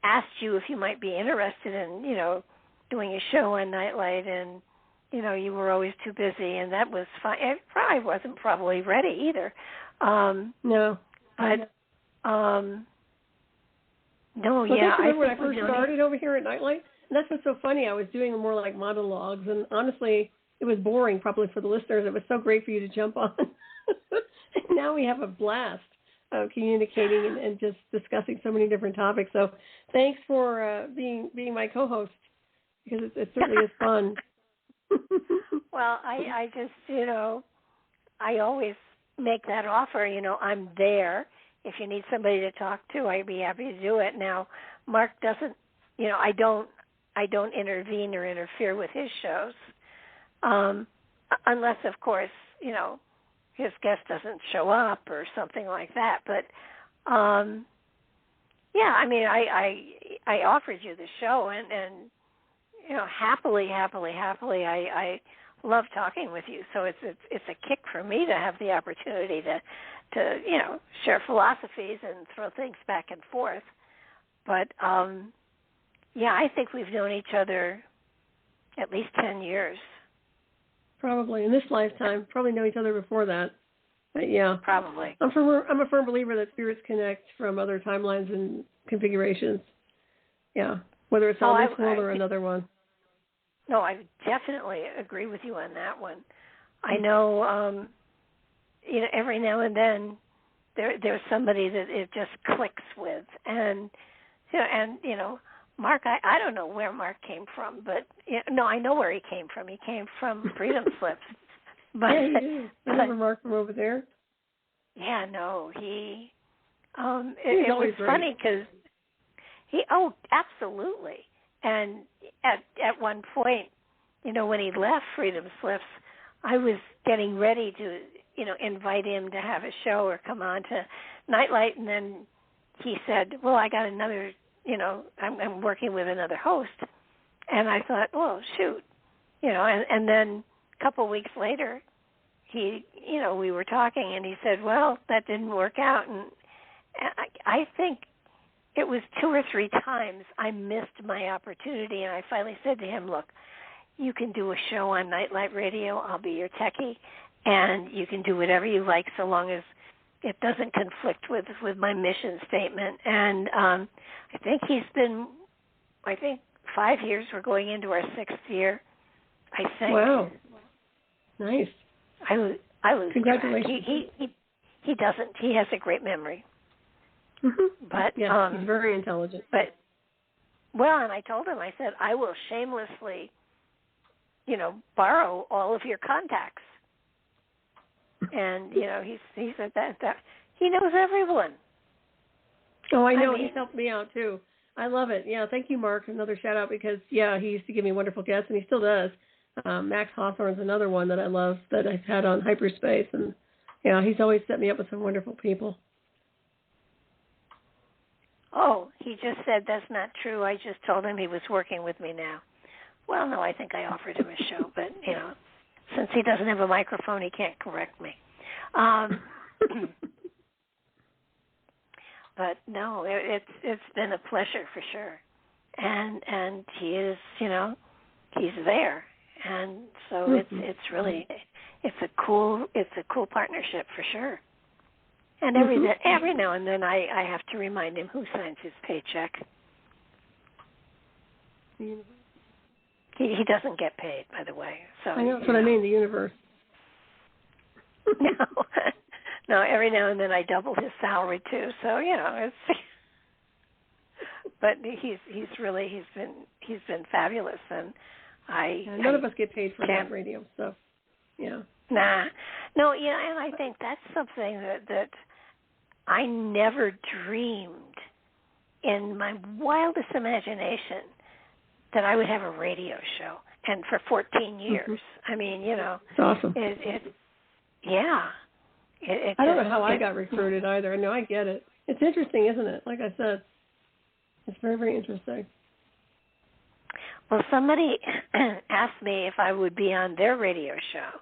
asked you if you might be interested in, doing a show on Nightlight, and, you were always too busy, and that was fine. I wasn't probably ready either. No. But... No, yeah. I remember when I first started over here at Nightlight, and that's what's so funny. I was doing more like monologues, and honestly, it was boring probably for the listeners. It was so great for you to jump on. And now we have a blast of communicating and just discussing so many different topics. So thanks for being my co-host, because it certainly is fun. Well, I just, I always make that offer. I'm there. If you need somebody to talk to, I'd be happy to do it. Now, Mark doesn't, I don't intervene or interfere with his shows, unless, of course, his guest doesn't show up or something like that. But, I mean, I offered you the show, and happily, I love talking with you. So it's a kick for me to have the opportunity to share philosophies and throw things back and forth. But I think we've known each other at least 10 years. Probably in this lifetime. Probably know each other before that. But yeah, probably. I'm a firm believer that spirits connect from other timelines and configurations. Yeah, whether it's on this world or another one. No, I definitely agree with you on that one. I know, every now and then there's somebody that it just clicks with, and Mark, I don't know where Mark came from, but I know where he came from. He came from Freedom Slips. But yeah, he did. Remember Mark from over there? Yeah, no, he. It was funny because absolutely. And at one point, when he left Freedom Slips, I was getting ready to, invite him to have a show or come on to Nightlight, and then he said, "Well, I got another, I'm working with another host," and I thought, "Well, shoot," and then a couple weeks later, we were talking, and he said, "Well, that didn't work out," and I think it was 2 or 3 times I missed my opportunity, and I finally said to him, "Look, you can do a show on Nightlight Radio. I'll be your techie, and you can do whatever you like so long as it doesn't conflict with my mission statement." And I think he's been, 5 years. We're going into our 6th year, I think. Wow. Nice. I lose Congratulations. track. He doesn't. He has a great memory. Mm-hmm. But he's very intelligent. But and I told him, I said, I will shamelessly, borrow all of your contacts. And he said that he knows everyone. Oh, I know. He's helped me out too. I love it. Yeah, thank you, Mark. Another shout out because he used to give me wonderful guests, and he still does. Max Hawthorne's another one that I love that I've had on Hyperspace, and he's always set me up with some wonderful people. Oh, he just said that's not true. I just told him he was working with me now. Well, no, I think I offered him a show, but, since he doesn't have a microphone, he can't correct me. But, no, it's been a pleasure for sure. And he is, he's there. And so it's really, it's a cool partnership for sure. And every now and then I have to remind him who signs his paycheck. He doesn't get paid, by the way. So I know that's what I mean, the universe. No, every now and then I double his salary too. So it's. But he's been fabulous, and none of us get paid for that radio, so yeah. Nah, no, and I think that's something that I never dreamed in my wildest imagination that I would have a radio show, and for 14 years. Mm-hmm. I mean, it's awesome. I don't know how I got recruited either. No, I get it. It's interesting, isn't it? Like I said, it's very, very interesting. Well, somebody asked me if I would be on their radio show,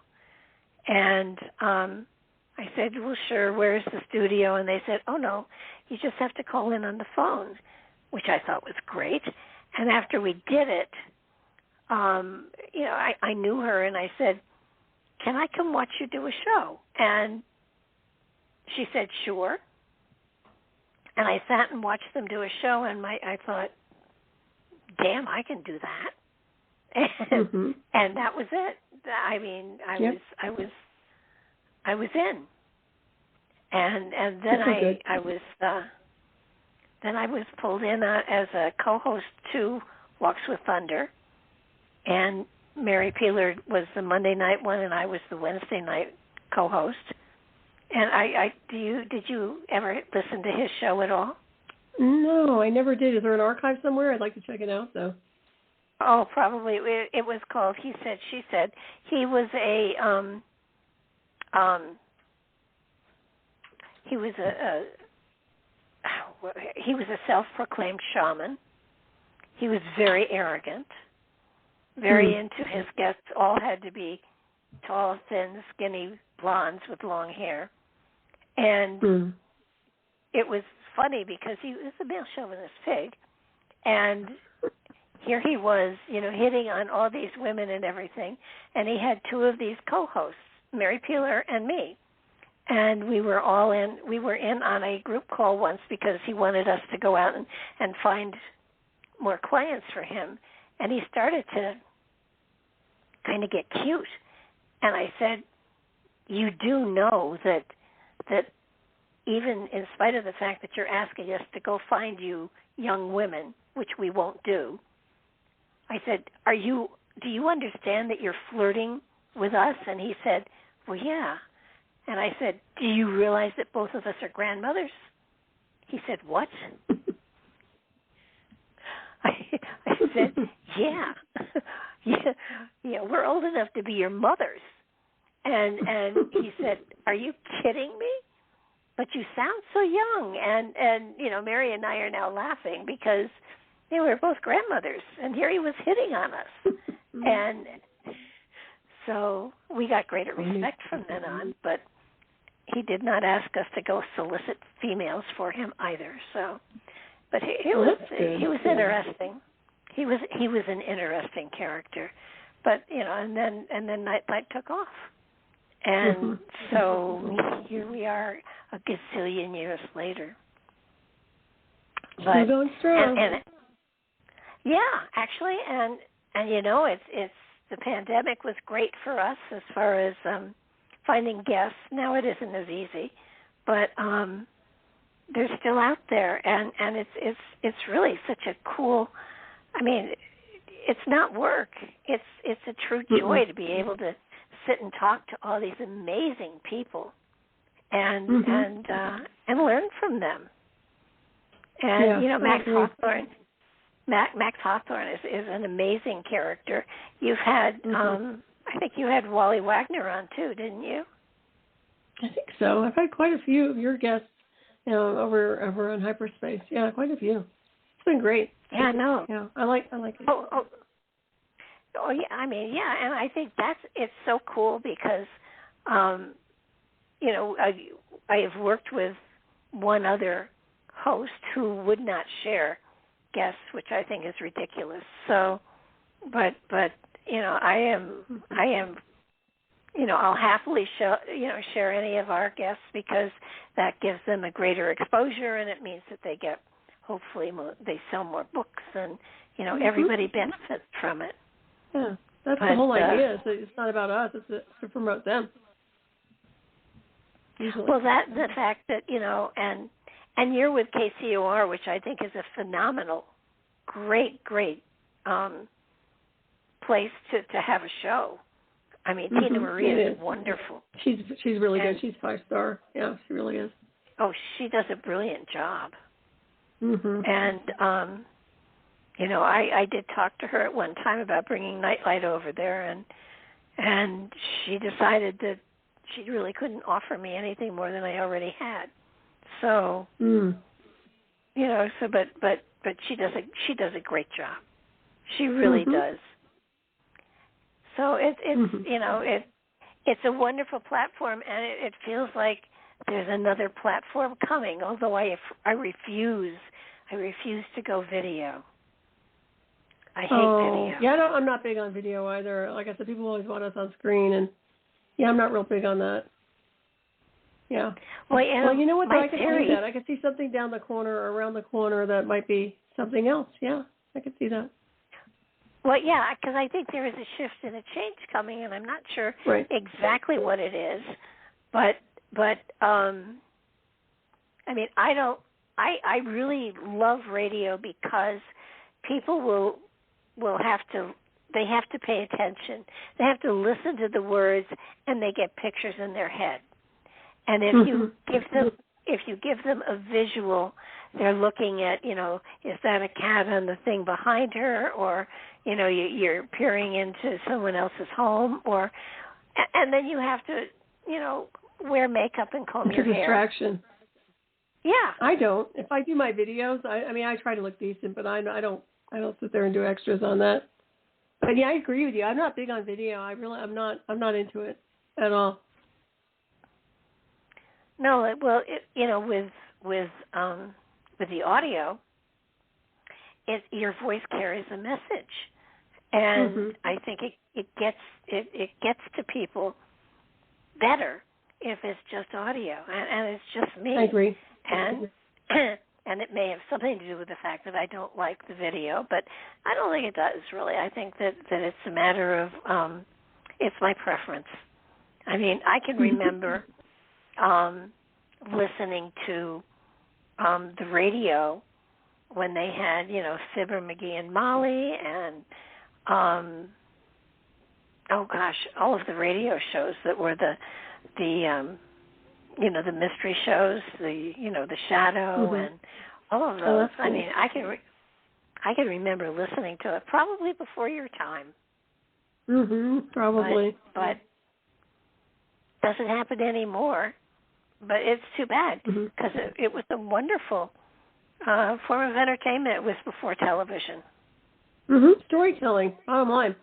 and I said, well, sure, where's the studio? And they said, oh, no, you just have to call in on the phone, which I thought was great. And after we did it, I knew her, and I said, can I come watch you do a show? And she said, sure. And I sat and watched them do a show, and I thought, damn, I can do that. And that was it. I mean, I was in. And then I was pulled in as a co-host to Walks with Thunder, and Mary Peeler was the Monday night one, and I was the Wednesday night co-host. And did you ever listen to his show at all? No, I never did. Is there an archive somewhere? I'd like to check it out, though. Oh, probably. It was called He Said, She Said. He was a self-proclaimed shaman. He was very arrogant, very into his guests. All had to be tall, thin, skinny blondes with long hair. And it was funny because he was a male chauvinist pig. And here he was, hitting on all these women and everything. And he had two of these co-hosts, Mary Peeler and me. And we were in on a group call once because he wanted us to go out and find more clients for him. And he started to kind of get cute. And I said, you do know that even in spite of the fact that you're asking us to go find you young women, which we won't do, I said, do you understand that you're flirting with us? And he said, well, yeah. And I said, do you realize that both of us are grandmothers? He said, what? I said, yeah. Yeah, we're old enough to be your mothers. And he said, are you kidding me? But you sound so young. And Mary and I are now laughing because we're both grandmothers, and here he was hitting on us. And so we got greater respect from then on, but he did not ask us to go solicit females for him either. So, but he was interesting. He was an interesting character, but and then Nightlight took off, and so here we are a gazillion years later. Still going strong. And yeah, actually, and it's the pandemic was great for us as far as finding guests. Now it isn't as easy, but they're still out there, and it's really such a cool. I mean, it's not work. It's a true joy to be able to sit and talk to all these amazing people, and learn from them. And Max Hawthorne. Max Hawthorne is an amazing character. You've had, I think you had Wally Wagner on too, didn't you? I think so. I've had quite a few of your guests, over on Hyperspace. Yeah, quite a few. It's been great. Yeah, no. Yeah, I like it. Oh, yeah. I mean, yeah, and I think it's so cool because, I have worked with one other host who would not share guests, which I think is ridiculous. So, but I am, I'll happily share any of our guests because that gives them a greater exposure, and it means that they get, hopefully, they sell more books, and everybody benefits from it. Yeah, that's the whole idea. So it's not about us; it's to promote them. Usually. Well, the fact that and you're with KCOR, which I think is a phenomenal, great place to have a show. I mean, Tina Marie is wonderful. She's really good. She's 5-star. Yeah, she really is. Oh, she does a brilliant job. And I did talk to her at one time about bringing Nightlight over there, and she decided that she really couldn't offer me anything more than I already had. So, but she does a great job. She really does. So it's a wonderful platform, and it feels like there's another platform coming. Although I refuse to go video. I hate video. Yeah, I'm not big on video either. Like I said, people always want us on screen, and I'm not real big on that. Yeah. Well, you know what? I can see that. I can see something down the corner or around the corner that might be something else. Yeah, I can see that. Well, yeah, because I think there is a shift and a change coming, and I'm not sure exactly what it is. But I mean, I really love radio because people will have to pay attention. They have to listen to the words, and they get pictures in their head. And if you give them a visual, they're looking at, is that a cat on the thing behind her, or you're peering into someone else's home, and then you have to wear makeup and comb your hair. Distraction. Yeah. I don't. If I do my videos, I try to look decent, but I don't sit there and do extras on that. But yeah, I agree with you. I'm not big on video. I'm not into it at all. No, well, with the audio, your voice carries a message, and I think it gets to people better if it's just audio, and it's just me. I agree. And and it may have something to do with the fact that I don't like the video, but I don't think it does really. I think that it's a matter of it's my preference. I mean, I can remember listening to the radio when they had, Fibber, McGee, and Molly, and all of the radio shows that were the mystery shows, the Shadow, and all of those. I mean, I can remember listening to it probably before your time. Probably. But doesn't happen anymore. But it's too bad because it was a wonderful form of entertainment. It was before television. Storytelling, bottom line.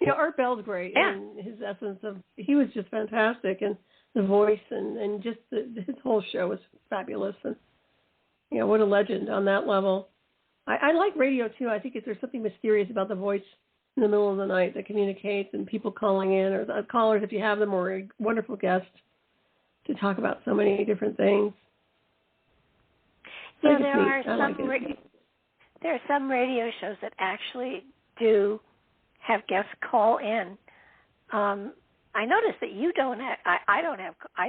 Art Bell's great. Yeah. And his essence he was just fantastic, and the voice and just his whole show was fabulous. And what a legend on that level. I like radio too. I think there's something mysterious about the voice in the middle of the night that communicates, and people calling in, or the callers if you have them, or a wonderful guest to talk about so many different things. Yeah, there are some radio shows that actually do have guests call in. I noticed that you don't. I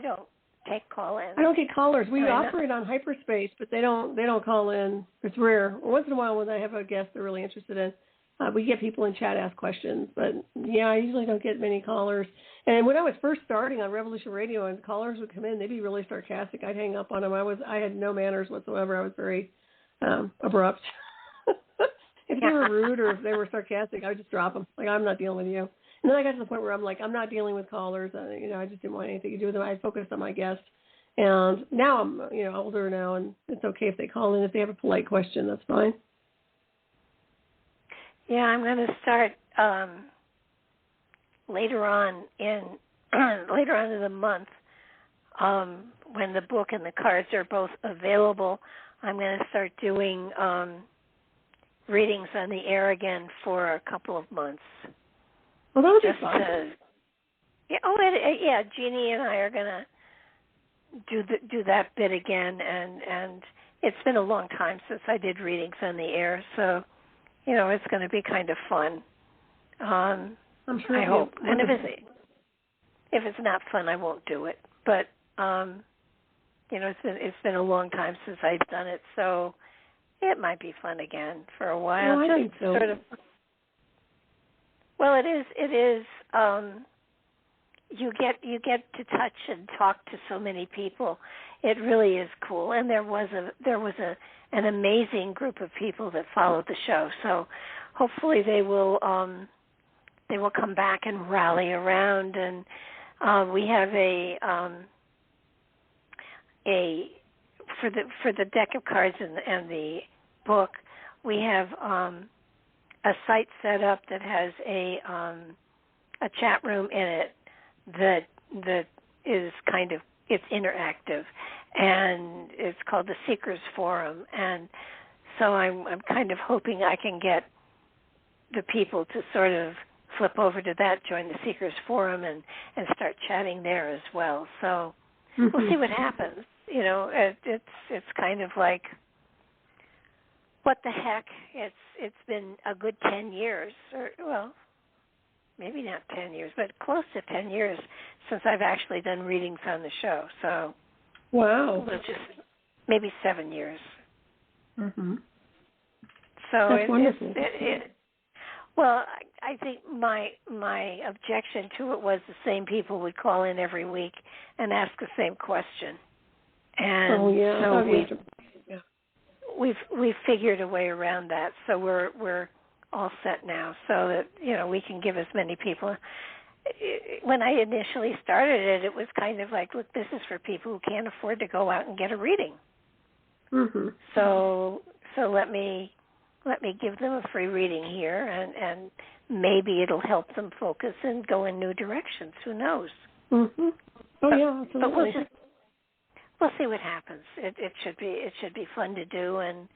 don't take call in. I don't get callers. We operate on hyperspace, but they don't call in. It's rare. Once in a while, when I have a guest they're really interested in, we get people in chat ask questions. But yeah, I usually don't get many callers. And when I was first starting on Revolution Radio, and callers would come in, they'd be really sarcastic. I'd hang up on them. I had no manners whatsoever. I was very abrupt. If they were rude or if they were sarcastic, I would just drop them. Like, I'm not dealing with you. And then I got to the point where I'm like, I'm not dealing with callers. I just didn't want anything to do with them. I focused on my guests. And now I'm, older now, and it's okay if they call in. If they have a polite question, that's fine. Yeah, I'm going to start later on in the month when the book and the cards are both available. I'm going to start doing readings on the air again for a couple of months. Well, that would be fun. Jeannie and I are going to do that bit again, and it's been a long time since I did readings on the air, so it's going to be kind of fun. I'm sure. I hope. And if it's not fun, I won't do it. But it's been a long time since I've done it, so it might be fun again for a while. Well, I think so. Well, it is. You get to touch and talk to so many people. It really is cool. And there was an amazing group of people that followed the show. So hopefully they will come back and rally around. And we have for the deck of cards and the book, we have a site set up that has a chat room in it that is it's interactive, and it's called the Seekers Forum. And so I'm kind of hoping I can get the people to sort of flip over to that, join the Seekers Forum, and start chatting there as well. So we'll see what happens. It's kind of like, what the heck? It's been a good 10 years, or well, maybe not 10 years, but close to 10 years since I've actually done readings on the show. So, wow, just maybe 7 years. So that's wonderful. Well, I think my objection to it was the same people would call in every week and ask the same question, and we've figured a way around that. So we're all set now, so that we can give as many people. When I initially started it was kind of like, look, this is for people who can't afford to go out and get a reading. So let me give them a free reading here, and maybe it'll help them focus and go in new directions. Who knows? Mm-hmm. Oh, yeah, absolutely. But we'll see what happens. It should be fun to do, and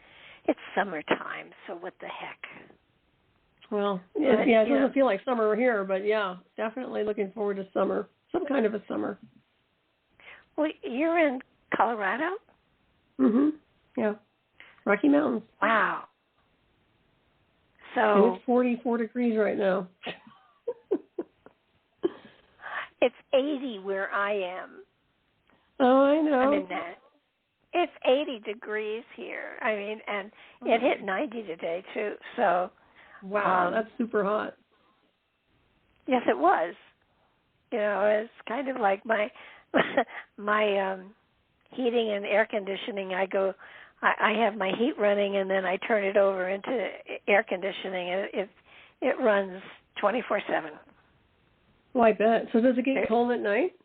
it's summertime, so what the heck? Well, it doesn't feel like summer here, but yeah, definitely looking forward to summer, some kind of a summer. Well, you're in Colorado? Mm-hmm. Yeah. Rocky Mountains. Wow. So and it's 44 degrees right now. It's 80 where I am. Oh, I know. I'm in that. It's 80 degrees here. I mean, and it hit 90 today too. So wow, that's super hot. Yes, it was. You know, it's kind of like my heating and air conditioning. I have my heat running, and then I turn it over into air conditioning. It runs 24/7. Well, I bet. So does it get cold at night?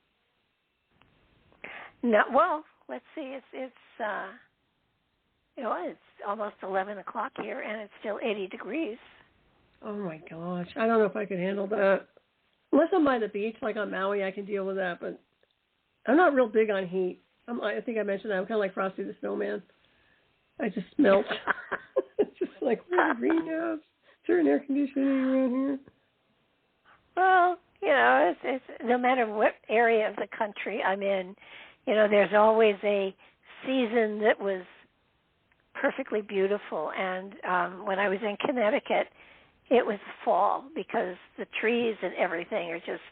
No. Well, let's see. It's almost 11 o'clock here, and it's still 80 degrees. Oh my gosh, I don't know if I could handle that. Unless I'm by the beach, like on Maui, I can deal with that. But I'm not real big on heat. I think I mentioned that. I'm kind of like Frosty the Snowman. I just melt. It's just like, what a greenhouse. Turn air conditioning around here. Well, you know, it's no matter what area of the country I'm in, you know, there's always a season that was perfectly beautiful. And when I was in Connecticut, it was fall because the trees and everything are just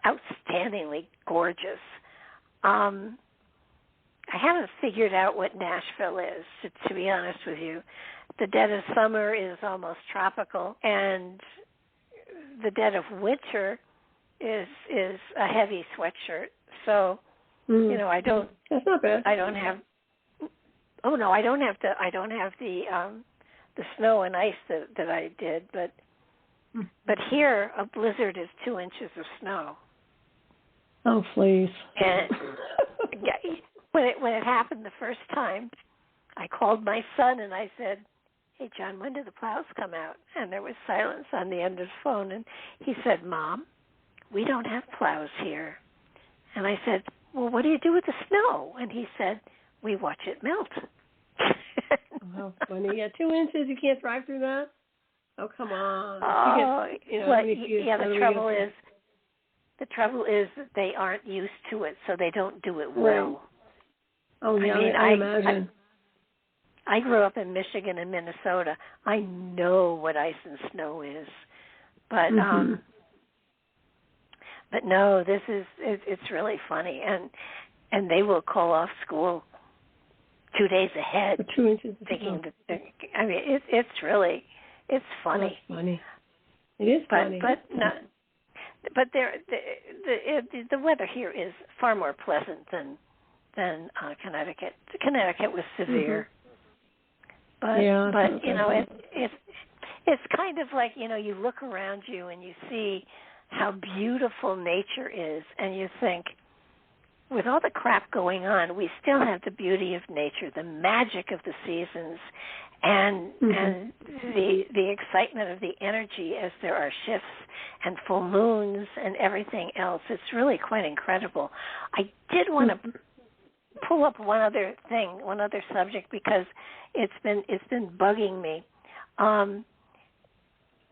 outstandingly gorgeous. I haven't figured out what Nashville is, to be honest with you. The dead of summer is almost tropical, and the dead of winter is a heavy sweatshirt. So, you know, I don't. That's not bad. I don't have. Oh no, I don't have the snow and ice that I did, but here a blizzard is 2 inches of snow. Oh please. And when it happened the first time, I called my son and I said, "Hey John, when do the plows come out?" And there was silence on the end of the phone, and he said, "Mom, we don't have plows here." And I said, "Well, what do you do with the snow?" And he said, "We watch it melt." Oh, funny. Yeah, 2 inches. You can't drive through that? Oh, come on. Oh, the trouble is that they aren't used to it, so they don't do it well. Right. Oh, yeah, I imagine. I grew up in Michigan and Minnesota. I know what ice and snow is, but but no, it's really funny, and they will call off school 2 days ahead. For 2 inches. Thinking that I mean, it's funny. That's funny. It is funny. But no. But the weather here is far more pleasant than Connecticut. Connecticut was severe, but you know it's kind of like, you know, you look around you and you see how beautiful nature is, and you think, with all the crap going on, we still have the beauty of nature, the magic of the seasons, and the excitement of the energy as there are shifts and full moons and everything else. It's really quite incredible. I did want to pull up one other subject, because it's been bugging me.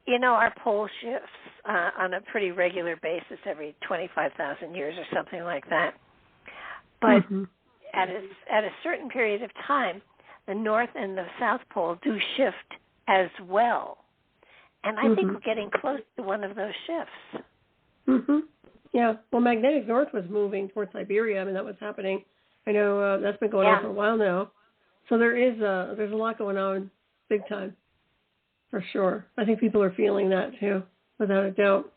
You know, our pole shifts on a pretty regular basis every 25,000 years or something like that. But at a certain period of time, the North and the South Pole do shift as well. And I think we're getting close to one of those shifts. Yeah. Well, magnetic north was moving towards Siberia. I mean, that was happening. I know that's been going on for a while now. So there's a lot going on, big time, for sure. I think people are feeling that too, without a doubt.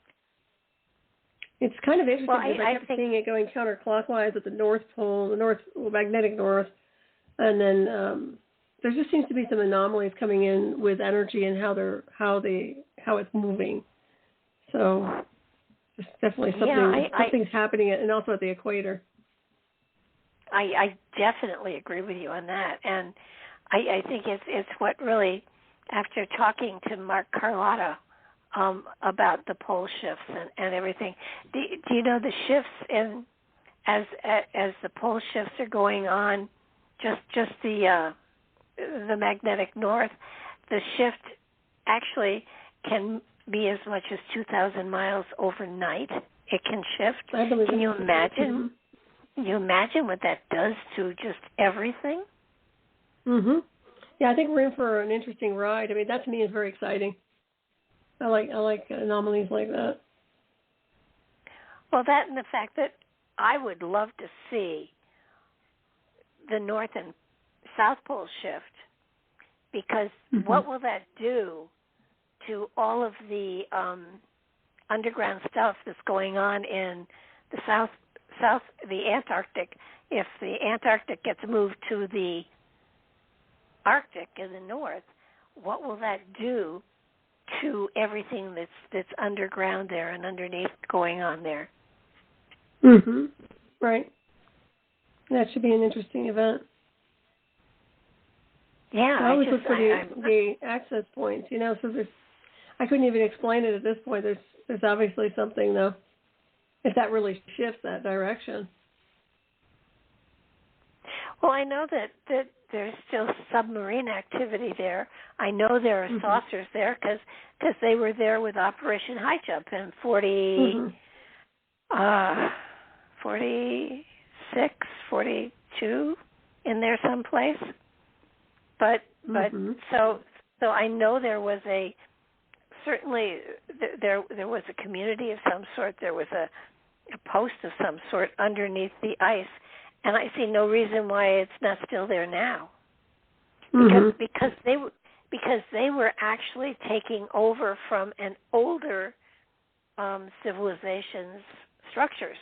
It's kind of interesting, because I kept seeing it going counterclockwise at the North Pole, magnetic north, and then there just seems to be some anomalies coming in with energy and how it's moving. So there's definitely something's happening, and also at the equator. I definitely agree with you on that, and I think it's what really, after talking to Mark Carlotta about the pole shifts and everything. Do you know the shifts in as the pole shifts are going on, just the magnetic north, the shift actually can be as much as 2,000 miles overnight. It can shift. Can you imagine? Mm-hmm. Can you imagine what that does to just everything? Mhm. Yeah, I think we're in for an interesting ride. I mean, that to me is very exciting. I like anomalies like that. Well, that and the fact that I would love to see the North and South Pole shift, because what will that do to all of the underground stuff that's going on in the the Antarctic? If the Antarctic gets moved to the Arctic in the north, what will that do to everything that's underground there and underneath going on there? Mhm. Right. That should be an interesting event. Yeah, I always look for the access points, so I couldn't even explain it at this point. There's obviously something, though, if that really shifts that direction. Well, I know that there's still submarine activity there. I know there are saucers there because they were there with Operation High Jump in 46, 42, in there someplace. But so I know there was certainly there was a community of some sort. There was a post of some sort underneath the ice, and I see no reason why it's not still there now. Because they were actually taking over from an older civilization's structures.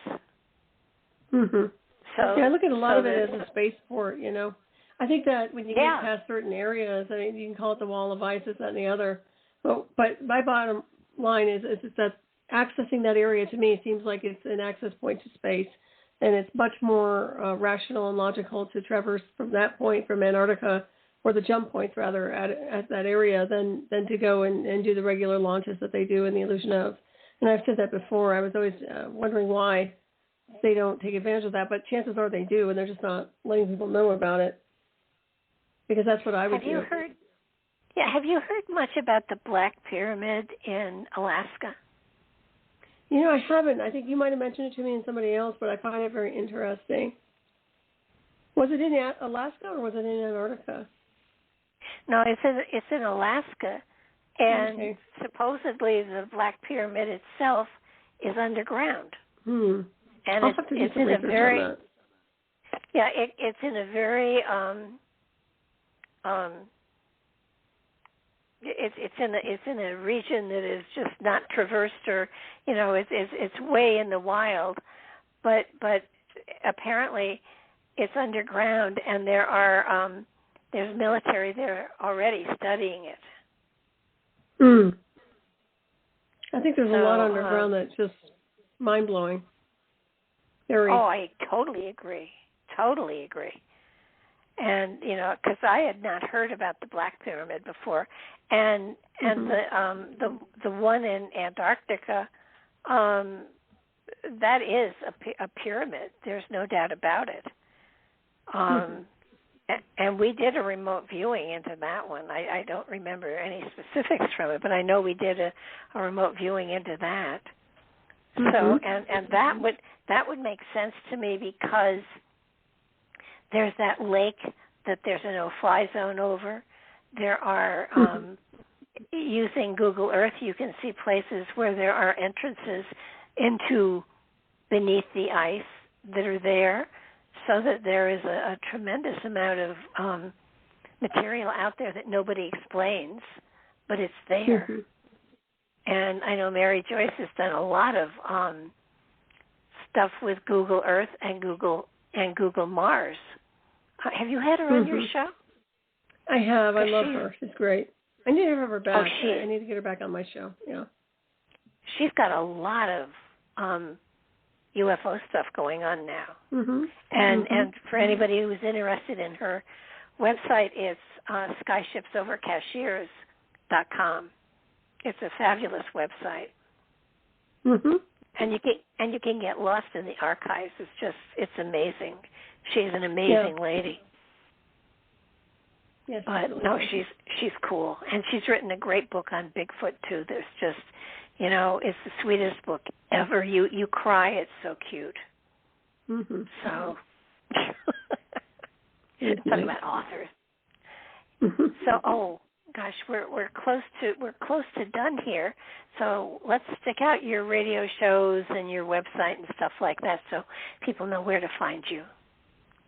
So I look at a lot of it as a spaceport. I think that when you get past certain areas, I mean, you can call it the wall of ice, this, that, and the other. But my bottom line is that accessing that area to me seems like it's an access point to space, and it's much more rational and logical to traverse from that point, from Antarctica, or the jump points rather, at that area than to go and do the regular launches that they do in the Illusion of. And I've said that before. I was always wondering why they don't take advantage of that, but chances are they do, and they're just not letting people know about it. Because that's what I would do. Have you heard much about the Black Pyramid in Alaska? I haven't. I think you might have mentioned it to me and somebody else, but I find it very interesting. Was it in Alaska or was it in Antarctica? No, it's in Alaska, and supposedly the Black Pyramid itself is underground. And it's in a very it's in a very it's in a region that is just not traversed, or it's way in the wild, but apparently it's underground, and there's military there already studying it. I think there's a lot underground that's just mind blowing. I totally agree. And because I had not heard about the Black Pyramid before, and the one in Antarctica, that is a pyramid. There's no doubt about it. And we did a remote viewing into that one. I don't remember any specifics from it, but I know we did a remote viewing into that. So and that would make sense to me, because there's that lake that there's a no-fly zone over. There are, using Google Earth, you can see places where there are entrances into beneath the ice that are there, so that there is a tremendous amount of material out there that nobody explains, but it's there. And I know Mary Joyce has done a lot of stuff with Google Earth and Google Mars. Have you had her on your show? I have. I love her. She's great. I need to have her back. I need to get her back on my show. Yeah. She's got a lot of UFO stuff going on now. And for anybody who's interested in her website, it's skyshipsovercashiers.com. It's a fabulous website. Mhm. And you can get lost in the archives. It's amazing. She's an amazing lady. Yes, but really no, cool. she's cool, and she's written a great book on Bigfoot too. There's just, it's the sweetest book ever. You cry. It's so cute. Mhm. So, Mhm. talking about authors. Mhm. So, gosh, we're close to done here. So let's stick out your radio shows and your website and stuff like that, so people know where to find you.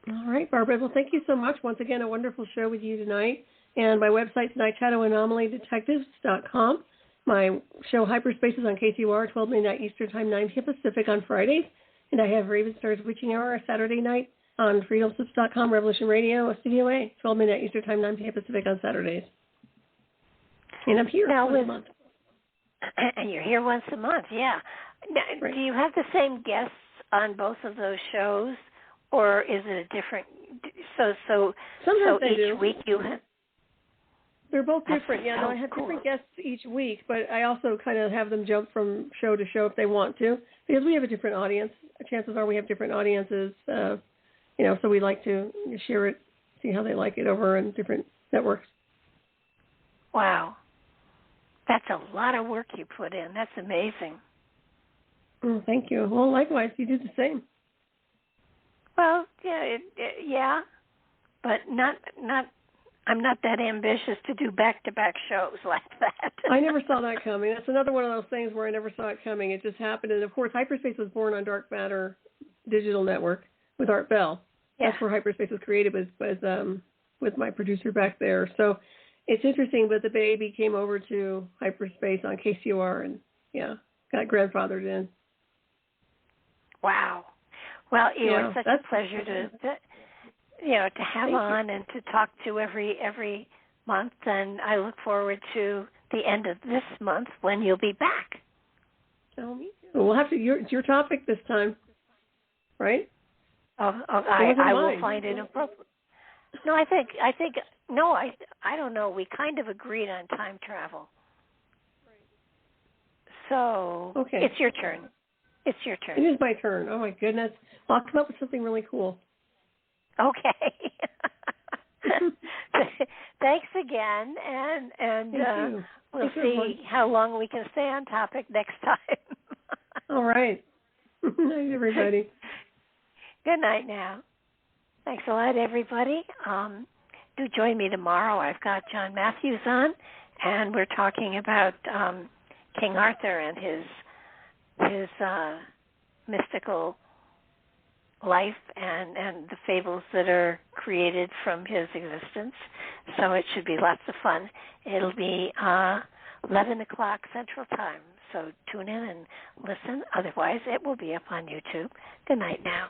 All right, Barbara. Well, thank you so much. Once again, a wonderful show with you tonight. And my website's nightshadowanomalydetectives.com. My show Hyperspace is on KCUR, 12 midnight Eastern Time, 9 p.m. Pacific on Fridays. And I have Raven Star's Witching Hour Saturday night on freedomslips.com, Revolution Radio, Studio A, 12 midnight Eastern Time, 9 p.m. Pacific on Saturdays. And I'm here once a month. And you're here once a month, yeah. Now, right. Do you have the same guests on both of those shows, or is it a different? So Sometimes they each do. week you have. They're both different. Yeah, no, I have cool. different guests each week, but I also kind of have them jump from show to show if they want to, because we have a different audience. Chances are we have different audiences, so we like to share it, see how they like it over in different networks. Wow. That's a lot of work you put in. That's amazing. Oh, thank you. Well, likewise, you do the same. Well, yeah, but not. I'm not that ambitious to do back-to-back shows like that. I never saw that coming. That's another one of those things where I never saw it coming. It just happened. And, of course, Hyperspace was born on Dark Matter Digital Network with Art Bell. Yeah. That's where Hyperspace was created with my producer back there. So it's interesting, but the baby came over to Hyperspace on KCUR and, got grandfathered in. Wow. Well, it's such a pleasure to have on and to talk to every month, and I look forward to the end of this month when you'll be back. Oh, me too. We'll have to. It's your topic this time, right? I will find it appropriate. No, I don't know. We kind of agreed on time travel. So It's your turn. It's your turn. It is my turn. Oh my goodness! I'll come up with something really cool. Okay. Thanks again, and we'll see how long we can stay on topic next time. All right. Good night, everybody. Good night now. Thanks a lot, everybody. Do join me tomorrow. I've got John Matthews on, and we're talking about King Arthur and his mystical life and the fables that are created from his existence. So it should be lots of fun. It'll be 11 o'clock Central Time. So tune in and listen. Otherwise, it will be up on YouTube. Good night now.